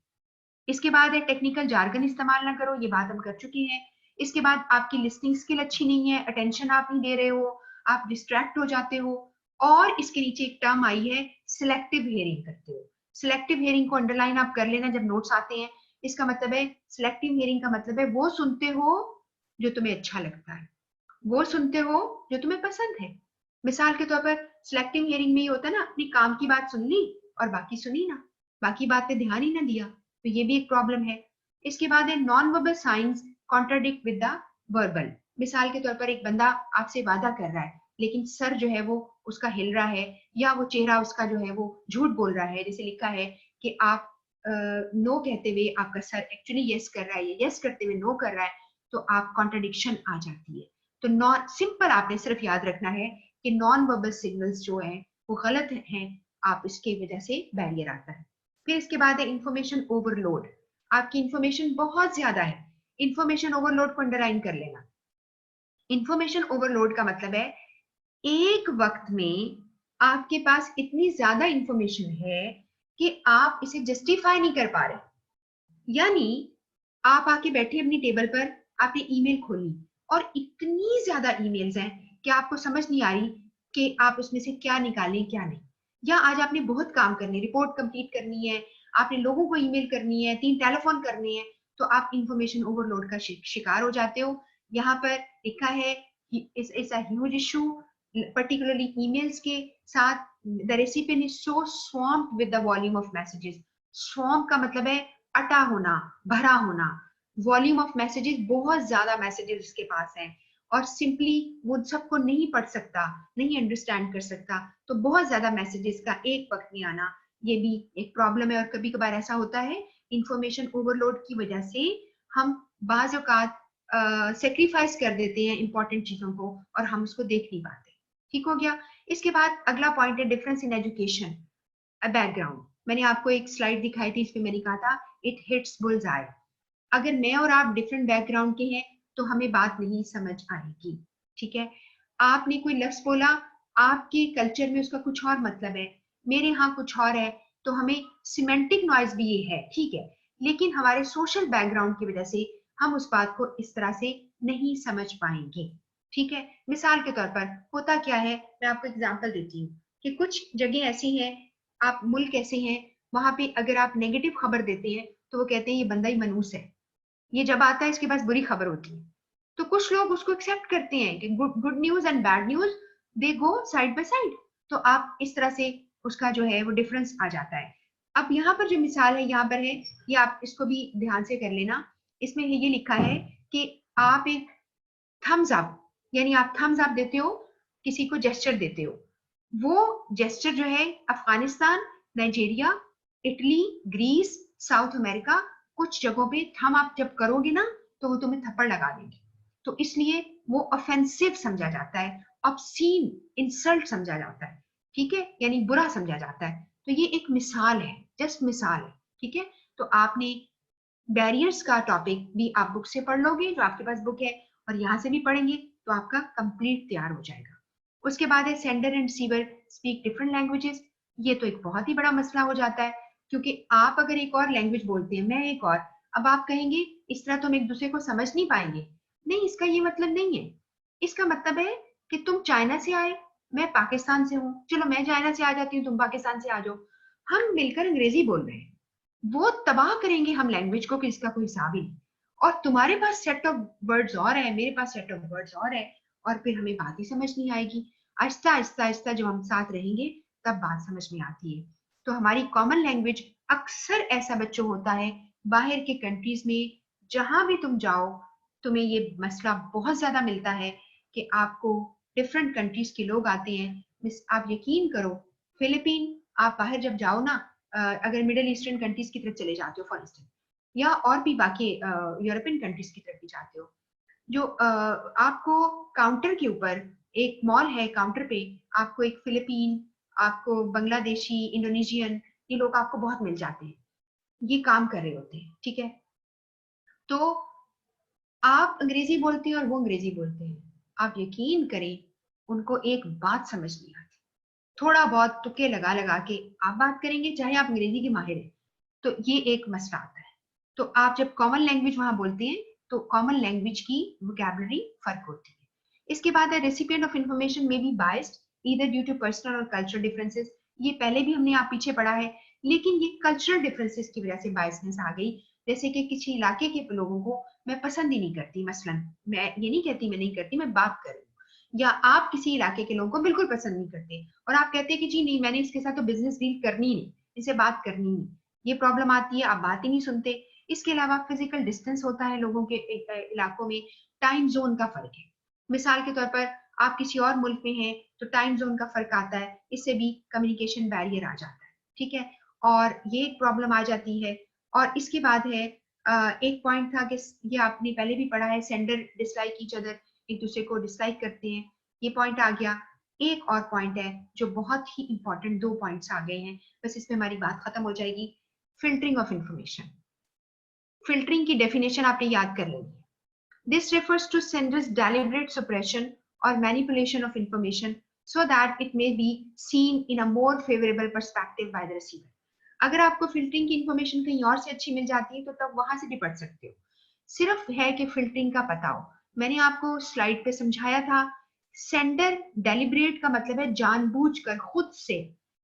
इसके बाद है टेक्निकल जार्गन इस्तेमाल ना करो, ये बात हम कर चुके हैं। इसके बाद आपकी लिस्निंग स्किल अच्छी नहीं है, अटेंशन आप नहीं दे रहे हो, आप डिस्ट्रैक्ट हो जाते हो। और इसके नीचे एक टर्म आई है सिलेक्टिव हियरिंग करते हो। सिलेक्टिव हियरिंग को अंडरलाइन आप कर लेना जब नोट्स आते हैं। इसका मतलब है सिलेक्टिव हियरिंग का मतलब है वो सुनते हो जो तुम्हें अच्छा लगता है, वो सुनते हो जो तुम्हें पसंद है। मिसाल के तौर पर सिलेक्टिव हियरिंग में ये होता है ना, अपनी काम की बात सुन ली और बाकी सुनी ना, बाकी बात पे ध्यान ही ना दिया, तो ये भी एक प्रॉब्लम है। इसके बाद है non verbal science contradict with the verbal. मिसाल के तौर पर एक बंदा आपसे वादा कर रहा है लेकिन सर जो है वो उसका हिल रहा है, या वो चेहरा उसका जो है वो झूठ बोल रहा है। जैसे लिखा है कि आप नो कहते हुए आपका सर एक्चुअली यस कर रहा है, या यस करते हुए नो कर रहा है, तो आप कॉन्ट्रडिक्शन आ जाती है। तो नॉन सिंपल आपने सिर्फ याद रखना है कि नॉन वर्बल सिग्नल्स जो है वो गलत हैं, आप इसके वजह से बैरियर आता है। फिर इसके बाद है इंफॉर्मेशन ओवरलोड। आपकी इंफॉर्मेशन बहुत ज्यादा है, इंफॉर्मेशन ओवरलोड को अंडरलाइन कर लेना। इंफॉर्मेशन ओवरलोड का मतलब है एक वक्त में आपके पास इतनी ज्यादा इंफॉर्मेशन है कि आप इसे जस्टिफाई नहीं कर पा रहे। यानी आप आके बैठे अपनी टेबल पर, आपने ईमेल खोली और इतनी ज्यादा ईमेल्स हैं कि आपको समझ नहीं आ रही कि आप उसमें से क्या निकालें क्या नहीं। या आज आपने बहुत काम करने, रिपोर्ट कंप्लीट करनी है, आपने लोगों को ईमेल करनी है, 3 टेलीफोन करने हैं, तो आप इंफॉर्मेशन ओवरलोड का शिकार हो जाते हो। यहाँ पर लिखा है it's a huge issue, particularly emails के साथ। The recipient is so swamped with the volume of messages. Swamp का मतलब है अटा होना, भरा होना। वॉल्यूम ऑफ मैसेजेस, बहुत ज्यादा मैसेजेस उसके पास हैं, और सिंपली वो सबको नहीं पढ़ सकता, नहीं अंडरस्टैंड कर सकता, तो बहुत ज्यादा मैसेजेस का एक वक्त में आना ये भी एक प्रॉब्लम है। और कभी कभार ऐसा होता है इंफॉर्मेशन ओवरलोड की वजह से हम बाज औकात सेक्रीफाइस कर देते हैं इंपॉर्टेंट चीजों को, और हम उसको देख नहीं पाते। ठीक हो गया। इसके बाद अगला पॉइंट है डिफरेंस इन एजुकेशन बैकग्राउंड। मैंने आपको एक स्लाइड दिखाई थी, इसमें मैंने कहा था इट हिट्स बुल्स आई। अगर मैं और आप डिफरेंट बैकग्राउंड के हैं तो हमें बात नहीं समझ आएगी, ठीक है। आपने कोई लफ्ज बोला, आपके कल्चर में उसका कुछ और मतलब है, मेरे यहाँ कुछ और है, तो हमें सिमेंटिक नॉइज भी ये है, ठीक है, लेकिन हमारे सोशल बैकग्राउंड की वजह से हम उस बात को इस तरह से नहीं समझ पाएंगे, ठीक है। मिसाल के तौर पर होता क्या है, मैं आपको एग्जांपल देती हूँ कि कुछ जगह ऐसी हैं, आप मुल्क ऐसे हैं, वहां पे अगर आप नेगेटिव खबर देते हैं तो वो कहते हैं ये बंदा ही मनूस है, ये जब आता है इसके पास बुरी खबर होती है। तो कुछ लोग उसको एक्सेप्ट करते हैं कि good news and bad news they go side by side. तो आप इस तरह से उसका जो है वो डिफरेंस आ जाता है। अब यहाँ पर जो मिसाल है यहाँ पर है, ये आप इसको भी ध्यान से कर लेना। इसमें ये लिखा है कि आप एक थम्स अप, यानी आप थम्स अप देते हो, किसी को जेस्चर देते हो, वो जेस्चर जो है Afghanistan, Nigeria, Italy, Greece, South America, कुछ जगहों पे थम आप जब करोगे ना तो वो तुम्हें थप्पड़ लगा देंगे। तो इसलिए वो ऑफेंसिव समझा जाता है, ऑब्सीन, इंसल्ट समझा जाता है, ठीक है, यानी बुरा समझा जाता है। तो ये एक मिसाल है, जस्ट मिसाल है, ठीक है। तो आपने बैरियर्स का टॉपिक भी आप बुक से पढ़ लोगे, जो आपके पास बुक है, और यहाँ से भी पढ़ेंगे तो आपका कंप्लीट तैयार हो जाएगा। उसके बाद है sender and receiver speak different languages. ये तो एक बहुत ही बड़ा मसला हो जाता है, क्योंकि आप अगर एक और लैंग्वेज बोलते हैं, मैं एक और, अब आप कहेंगे इस तरह तो हम एक दूसरे को समझ नहीं पाएंगे। नहीं, इसका ये मतलब नहीं है। इसका मतलब है कि तुम चाइना से आए, मैं पाकिस्तान से हूँ, चलो मैं चाइना से आ जाती हूँ, तुम पाकिस्तान से आ जाओ, हम मिलकर अंग्रेजी बोल रहे हैं, वो तबाह करेंगे हम लैंग्वेज को कि इसका कोई हिसाब ही नहीं। और तुम्हारे पास सेट ऑफ वर्ड्स और है, मेरे पास सेट ऑफ वर्ड्स और है, और फिर हमें बात ही समझ नहीं आएगी। आहिस्ता आहिस्ता आहिस्ता जब हम साथ रहेंगे तब बात समझ में आती है। तो हमारी कॉमन लैंग्वेज अक्सर ऐसा बच्चों होता है बाहर के कंट्रीज में, जहां भी तुम जाओ तुम्हें ये मसला बहुत ज्यादा मिलता है कि आपको डिफरेंट कंट्रीज के लोग आते हैं। मिस आप यकीन करो, फिलीपीन, आप बाहर जब जाओ ना, अगर मिडिल ईस्टर्न कंट्रीज की तरफ चले जाते हो फॉर इंस्टेंस, या और भी बाकी यूरोपियन कंट्रीज की तरफ भी जाते हो, जो आपको काउंटर के ऊपर, एक मॉल है, काउंटर पे आपको एक फिलीपीन, आपको बांग्लादेशी, इंडोनेशियन, ये लोग आपको बहुत मिल जाते हैं, ये काम कर रहे होते हैं, ठीक है। तो आप अंग्रेजी बोलते हैं और वो अंग्रेजी बोलते हैं, आप यकीन करें उनको एक बात समझ नहीं आती। थोड़ा बहुत तुक्के लगा लगा के आप बात करेंगे, चाहे आप अंग्रेजी के माहिर हैं, तो ये एक मसला आता है। तो आप जब कॉमन लैंग्वेज वहां बोलते हैं तो कॉमन लैंग्वेज की वोकैबुलरी फर्क होती है। इसके बाद है रेसिपिएंट ऑफ इंफॉर्मेशन में be biased either due to personal और कल्चरल डिफरेंसेस। ये पहले भी हमने आप पीछे पढ़ा है, लेकिन ये कल्चरल डिफरेंसेस की वजह से बायसनेस आ गई। जैसे कि किसी इलाके के लोगों को मैं पसंद ही नहीं करती, मसलन मैं ये नहीं कहती मैं नहीं करती, मैं बात कर रही हूँ, या आप किसी इलाके के लोगों को बिल्कुल पसंद नहीं करते और आप कहते हैं कि जी नहीं, मैंने इसके साथ तो बिजनेस डील करनी ही नहीं, इसे बात करनी नहीं, ये प्रॉब्लम आती है, आप बात ही नहीं सुनते। इसके अलावा फिजिकल डिस्टेंस होता है लोगों के इलाकों में, टाइम जोन का फर्क है। मिसाल के तौर पर आप किसी और मुल्क में हैं तो टाइम जोन का फर्क आता है, इससे भी कम्युनिकेशन बैरियर आ जाता है, ठीक है, और ये एक प्रॉब्लम आ जाती है। और इसके बाद है एक पॉइंट था कि ये आपने पहले भी पढ़ा है, सेंडर डिसलाइक ईच अदर, एक दूसरे को डिसलाइक करते हैं, ये पॉइंट आ गया। एक और पॉइंट है जो बहुत ही इंपॉर्टेंट, दो पॉइंट्स आ गए हैं, बस इसमें हमारी बात खत्म हो जाएगी। Filtering of information. फिल्टरिंग की डेफिनेशन आपने याद कर लेनी है। This refers to sender's deliberate suppression or manipulation of information so that it may be seen in a more favorable perspective by the receiver. अगर आपको फिल्टरिंग की इंफॉर्मेशन कहीं और से अच्छी मिल जाती है तो तब वहां से भी पढ़ सकते हो, सिर्फ है कि फिल्टरिंग का पता हो। मैंने आपको स्लाइड पे समझाया था, सेंडर डेलिब्रेट का मतलब है जानबूझकर, खुद से,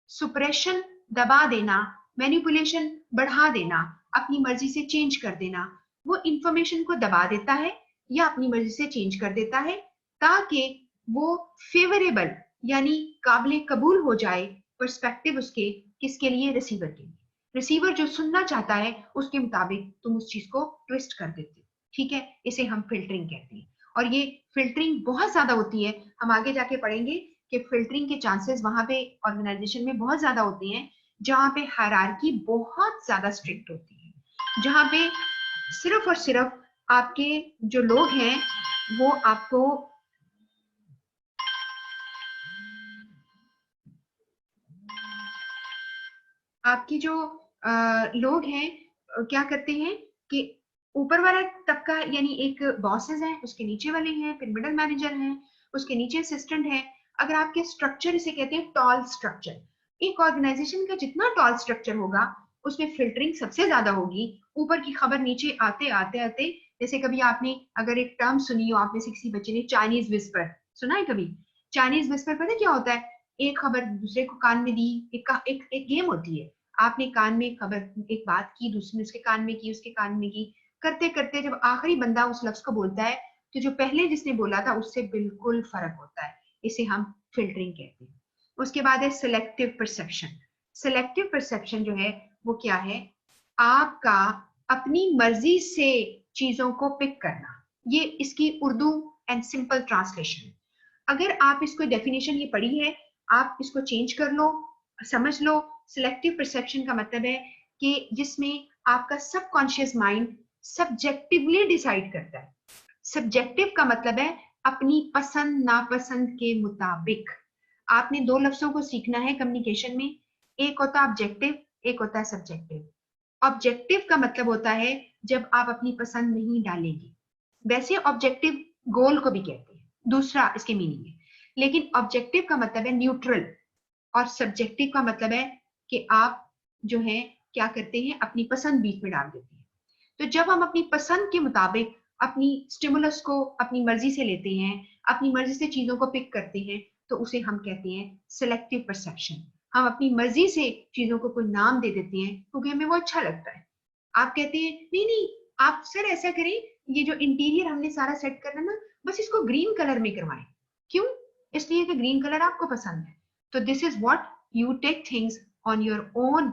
सुप्रेशन दबा देना, मैनिपुलेशन बढ़ा देना, अपनी मर्जी से चेंज कर देना, वो इंफॉर्मेशन को दबा देता है या अपनी मर्जी से चेंज कर देता है ताकि वो फेवरेबल यानी काबिल कबूल हो जाए पर्सपेक्टिव उसके, किसके लिए, रिसीवर के लिए। रिसीवर जो सुनना चाहता है उसके मुताबिक तुम उस चीज को ट्विस्ट कर देते हो, ठीक है, इसे हम फिल्टरिंग कहते हैं। और ये फिल्टरिंग बहुत ज्यादा होती है, हम आगे जाके पढ़ेंगे कि फिल्टरिंग के चांसेस वहां पे ऑर्गेनाइजेशन में बहुत ज्यादा होते हैं जहां पे हायरार्की बहुत ज्यादा स्ट्रिक्ट होती है, जहां पे सिर्फ और सिर्फ आपके जो लोग हैं वो आपको आपकी जो लोग हैं क्या करते हैं कि ऊपर वाला तबका यानी एक बॉसेस हैं, उसके नीचे वाले हैं, फिर मिडिल मैनेजर हैं, उसके नीचे असिस्टेंट है। अगर आपके स्ट्रक्चर, इसे कहते हैं टॉल स्ट्रक्चर, एक ऑर्गेनाइजेशन का जितना टॉल स्ट्रक्चर होगा उसमें फिल्टरिंग सबसे ज्यादा होगी, ऊपर की खबर नीचे आते आते आते। जैसे कभी आपने अगर एक टर्म सुनी हो, आप में से किसी बच्चे ने चाइनीज विस्पर सुना है कभी? चाइनीज विस्पर पता है क्या होता है? एक खबर दूसरे को कान में दी, एक गेम होती है, आपने कान में खबर, एक बात की, दूसरे ने उसके कान में की, उसके कान में की, करते करते जब आखिरी बंदा उस लफ्ज को बोलता है तो जो पहले जिसने बोला था उससे बिल्कुल फर्क होता है, इसे हम फिल्टरिंग कहते हैं। उसके बाद है सिलेक्टिव परसेप्शन। सिलेक्टिव परसेप्शन जो है वो क्या है? आपका अपनी मर्जी से चीजों को पिक करना, ये इसकी उर्दू एंड सिंपल ट्रांसलेशन। अगर आप इसको डेफिनेशन ये पढ़ी है, आप इसको चेंज कर लो, समझ लो। सिलेक्टिव परसेप्शन का मतलब है कि जिसमें आपका सबकॉन्शियस माइंड सब्जेक्टिवली डिसाइड करता है। सब्जेक्टिव का मतलब है अपनी पसंद नापसंद के मुताबिक। आपने दो लफ्जों को सीखना है कम्युनिकेशन में, एक होता है ऑब्जेक्टिव, एक होता है सब्जेक्टिव। ऑब्जेक्टिव का मतलब होता है जब आप अपनी पसंद नहीं डालेंगे। वैसे ऑब्जेक्टिव गोल को भी कहते हैं, दूसरा इसके मीनिंग है, लेकिन ऑब्जेक्टिव का मतलब है न्यूट्रल, और सब्जेक्टिव का मतलब है कि आप जो है क्या करते हैं, अपनी पसंद बीच में डाल देते हैं। तो जब हम अपनी पसंद के मुताबिक अपनी स्टिमुलस को अपनी मर्जी से लेते हैं, अपनी मर्जी से चीजों को पिक करते हैं, तो उसे हम कहते हैं सिलेक्टिव परसेप्शन। हम अपनी मर्जी से चीजों को कोई नाम दे देते हैं क्योंकि हमें वो अच्छा लगता है। आप कहते हैं नहीं नहीं, आप सर ऐसा करें, ये जो इंटीरियर हमने सारा सेट करना ना, बस इसको ग्रीन कलर में करवाएं। क्यों? इसलिए कि ग्रीन कलर आपको पसंद है। तो this is what you take things on your own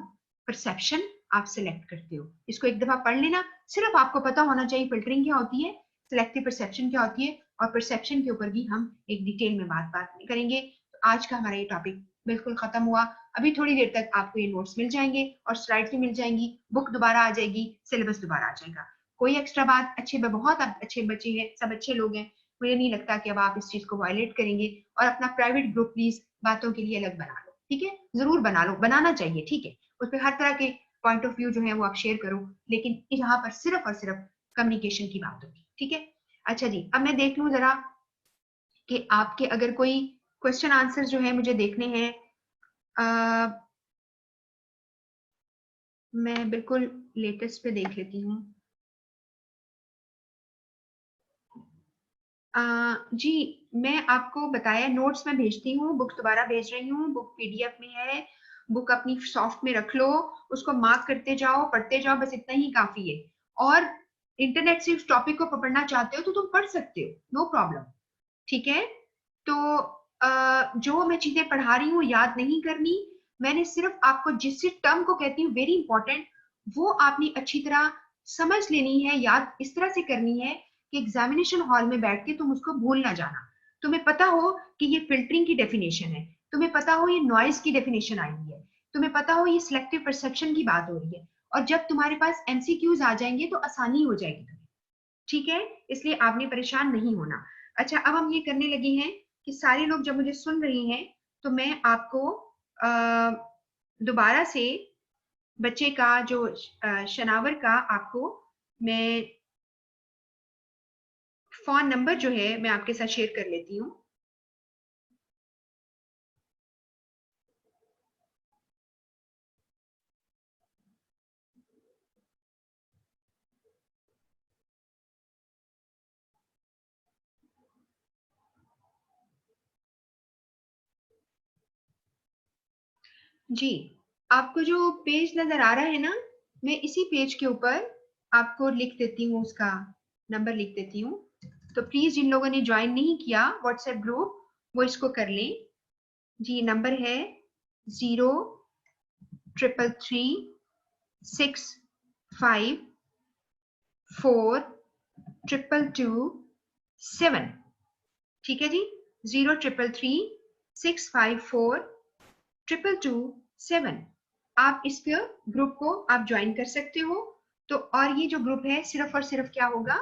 perception, आप सिलेक्ट करते हो। इसको एक दफा पढ़ लेना, सिर्फ आपको पता होना चाहिए फिल्टरिंग क्या होती है, सिलेक्टिव परसेप्शन क्या होती है, और परसेप्शन के ऊपर भी हम एक डिटेल में बात करेंगे। तो आज का हमारा ये टॉपिक बिल्कुल खत्म हुआ। अभी थोड़ी देर तक आपको ये नोट्स मिल जाएंगे और स्लाइड्स भी मिल जाएंगी, बुक दोबारा आ जाएगी, सिलेबस दोबारा आ जाएगा। कोई एक्स्ट्रा बात, अच्छे बहुत अच्छे बच्चे हैं, सब अच्छे लोग हैं, मुझे नहीं लगता कि अब आप इस चीज को वायलेट करेंगे। और अपना प्राइवेट ग्रुप प्लीज बातों के लिए अलग बना लो, ठीक है? जरूर बना लो, बनाना चाहिए, ठीक है? उस पर हर तरह के पॉइंट ऑफ व्यू जो है वो आप शेयर करो, लेकिन यहाँ पर सिर्फ और सिर्फ कम्युनिकेशन की बात होगी, ठीक है? अच्छा जी, अब मैं देख लूं जरा कि आपके अगर कोई क्वेश्चन आंसर जो है मुझे देखने हैं। मैं बिल्कुल लेटेस्ट पे देख लेती हूँ। जी, मैं आपको बताया नोट्स में भेजती हूँ, बुक दोबारा भेज रही हूँ, बुक पीडीएफ में है, बुक अपनी सॉफ्ट में रख लो, उसको मार्क करते जाओ, पढ़ते जाओ, बस इतना ही काफी है। और इंटरनेट से उस टॉपिक को पकड़ना चाहते हो तो तुम पढ़ सकते हो, नो प्रॉब्लम, ठीक है? तो जो मैं चीजें पढ़ा रही हूँ याद नहीं करनी, मैंने सिर्फ आपको जिस टर्म को कहती हूँ वेरी इंपॉर्टेंट, वो आपने अच्छी तरह समझ लेनी है, याद इस तरह से करनी है कि एग्जामिनेशन हॉल में बैठ के तुम उसको भूल ना जाना। तुम्हें पता हो कि ये फिल्टरिंग की डेफिनेशन है, तुम्हें पता हो ये नॉइज की डेफिनेशन आई हुई है, तुम्हें पता हो ये सिलेक्टिव परसेप्शन की बात हो रही है, और जब तुम्हारे पास एमसीक्यूज आ जाएंगे तो आसानी हो जाएगी तुम्हें, ठीक है? इसलिए आपने परेशान नहीं होना। अच्छा, अब हम ये करने लगे हैं कि सारे लोग जब मुझे सुन रहे हैं तो मैं आपको दोबारा से बच्चे का जो शनावर का आपको मैं फोन नंबर जो है मैं आपके साथ शेयर कर लेती हूँ। जी, आपको जो पेज नजर आ रहा है ना, मैं इसी पेज के ऊपर आपको लिख देती हूँ, उसका नंबर लिख देती हूँ। तो प्लीज जिन लोगों ने ज्वाइन नहीं किया व्हाट्सएप ग्रुप, वो इसको कर लें। जी, नंबर है 03336542227, ठीक है जी? 03336542227। आप इस ग्रुप को आप ज्वाइन कर सकते हो। तो और ये जो ग्रुप है सिर्फ और सिर्फ क्या होगा,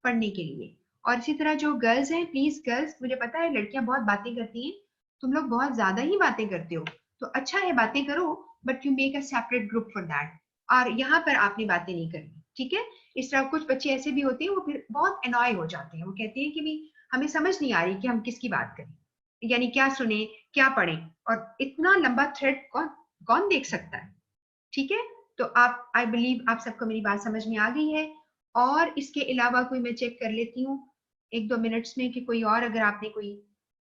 पढ़ने के लिए। और इसी तरह जो गर्ल्स हैं, प्लीज गर्ल्स, मुझे पता है लड़कियां बहुत बातें करती हैं, तुम लोग बहुत ज्यादा ही बातें करते हो, तो अच्छा है बातें करो, but you make a separate group for that. और यहाँ पर आपने बातें नहीं करनी, ठीक है? इस तरह कुछ बच्चे ऐसे भी होते हैं, वो फिर बहुत अनॉय हो जाते हैं, वो कहते हैं कि भी हमें समझ नहीं आ रही कि हम किसकी बात करें, यानी क्या सुने क्या पढ़े, और इतना लंबा थ्रेड कौन कौन देख सकता है, ठीक है? तो आप, आई बिलीव आप सबको मेरी बात समझ में आ गई है। और इसके अलावा कोई मैं चेक कर लेती हूँ एक दो मिनट्स में कि कोई और अगर आपने कोई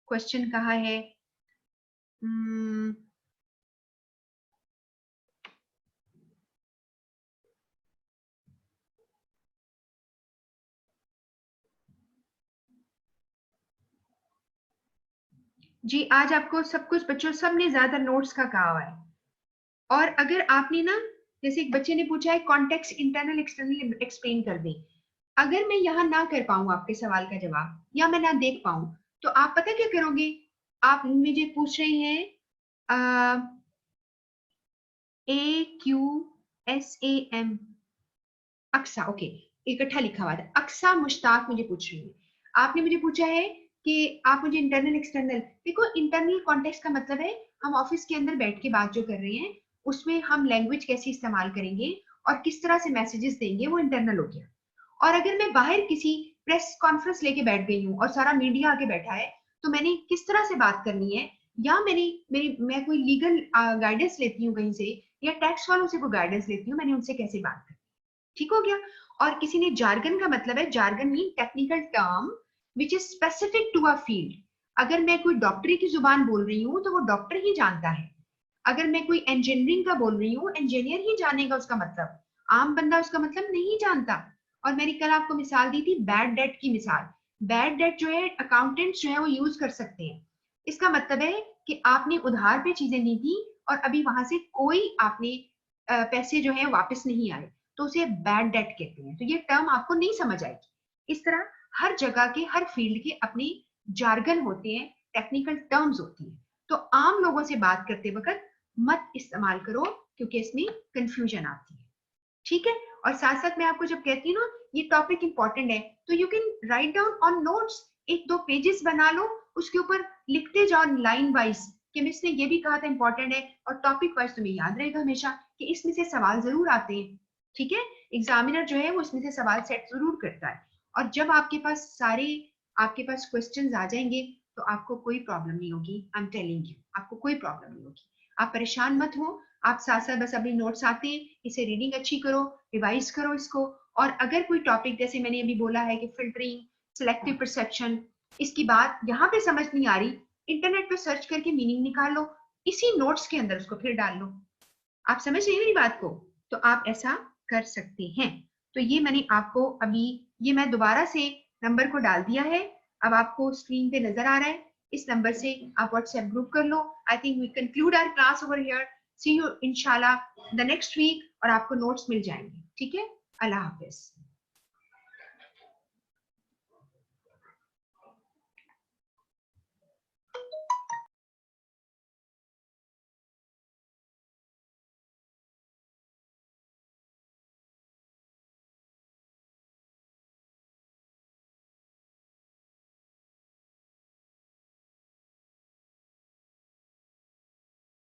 क्वेश्चन कहा है। जी, आज आपको सब कुछ बच्चों सबने ज्यादा नोट्स का कहा हुआ है। और अगर आपने ना, जैसे एक बच्चे ने पूछा है कॉन्टेक्स्ट इंटरनल एक्सटर्नल एक्सप्लेन कर दें, अगर मैं यहाँ ना कर पाऊँ आपके सवाल का जवाब, या मैं ना देख पाऊँ, तो आप पता क्या करोगे? आप मुझे पूछ रहे हैं AQSAM, अक्सा, ओके। इकट्ठा लिखा हुआ था। अक्सा मुश्ताक मुझे पूछ रही है, आपने मुझे पूछा है कि आप मुझे इंटरनल एक्सटर्नल, देखो इंटरनल कॉन्टेक्स्ट का मतलब है हम ऑफिस के अंदर बैठ के बात जो कर रहे हैं उसमें हम लैंग्वेज कैसे इस्तेमाल करेंगे और किस तरह से मैसेजेस देंगे, वो इंटरनल हो गया। और अगर मैं बाहर किसी प्रेस कॉन्फ्रेंस लेके बैठ गई हूँ और सारा मीडिया आके बैठा है, तो मैंने किस तरह से बात करनी है, या मैं कोई लीगल गाइडेंस लेती हूँ कहीं से, या टैक्स वालों से कोई गाइडेंस लेती हूँ, मैंने उनसे कैसे बात करनी, ठीक हो गया। और किसी ने जार्गन का मतलब है, jargon mean technical term which is specific to a field. अगर मैं कोई डॉक्टरी की जुबान बोल रही हूँ तो वो डॉक्टर ही जानता है। अगर मैं कोई इंजीनियरिंग का बोल रही हूँ, इंजीनियर ही जानेगा उसका मतलब, आम बंदा उसका मतलब नहीं जानता। और मैंने कल आपको मिसाल दी थी बैड डेट की मिसाल। बैड डेट जो है अकाउंटेंट्स जो है वो यूज कर सकते हैं। इसका मतलब है कि आपने उधार पे चीजें ली थी और अभी वहां से कोई आपने पैसे जो है वापस नहीं आए, तो उसे बैड डेट कहते हैं। तो ये टर्म आपको नहीं समझ आएगी। इस तरह हर जगह के हर फील्ड के अपने जार्गन होते हैं, टेक्निकल टर्म्स होती हैं। तो आम लोगों से बात करते वक्त मत इस्तेमाल करो क्योंकि इसमें कंफ्यूजन आती है, ठीक है। और साथ साथ मैं आपको जब कहती हूँ ना ये टॉपिक इंपॉर्टेंट है, तो you can write down on notes, एक दो पेजेस बना लो, उसके ऊपर लिखते जाओ लाइन वाइज कि मिस ने ये भी कहा था इंपॉर्टेंट है, और टॉपिक वाइज तुम्हें याद रहेगा हमेशा कि इसमें से सवाल जरूर आते हैं, ठीक है। एग्जामिनर जो है वो इसमें से सवाल सेट जरूर करता है। और जब आपके पास क्वेश्चंस आ जाएंगे तो आपको कोई प्रॉब्लम नहीं होगी, आई एम टेलिंग यू, आपको कोई प्रॉब्लम नहीं होगी। आप परेशान मत हो, आप साथ साथ बस अपने नोट्स आते हैं, इसे रीडिंग अच्छी करो, रिवाइज करो इसको। और अगर कोई टॉपिक जैसे मैंने अभी बोला है कि फिल्टरिंग, सिलेक्टिव परसेप्शन, इसकी बात यहाँ पे समझ नहीं आ रही, इंटरनेट पे सर्च करके मीनिंग निकाल लो, इसी नोट्स के अंदर उसको फिर डाल लो। आप समझ रही मेरी बात को? तो आप ऐसा कर सकते हैं। तो ये मैंने आपको अभी, ये मैं दोबारा से नंबर को डाल दिया है, अब आपको स्क्रीन पे नजर आ रहा है। इस नंबर से आप व्हाट्सएप ग्रुप कर लो। I think we conclude our class over here. See you इंशाल्लाह द नेक्स्ट वीक, और आपको नोट्स मिल जाएंगे, ठीक है। अल्लाह हाफिज।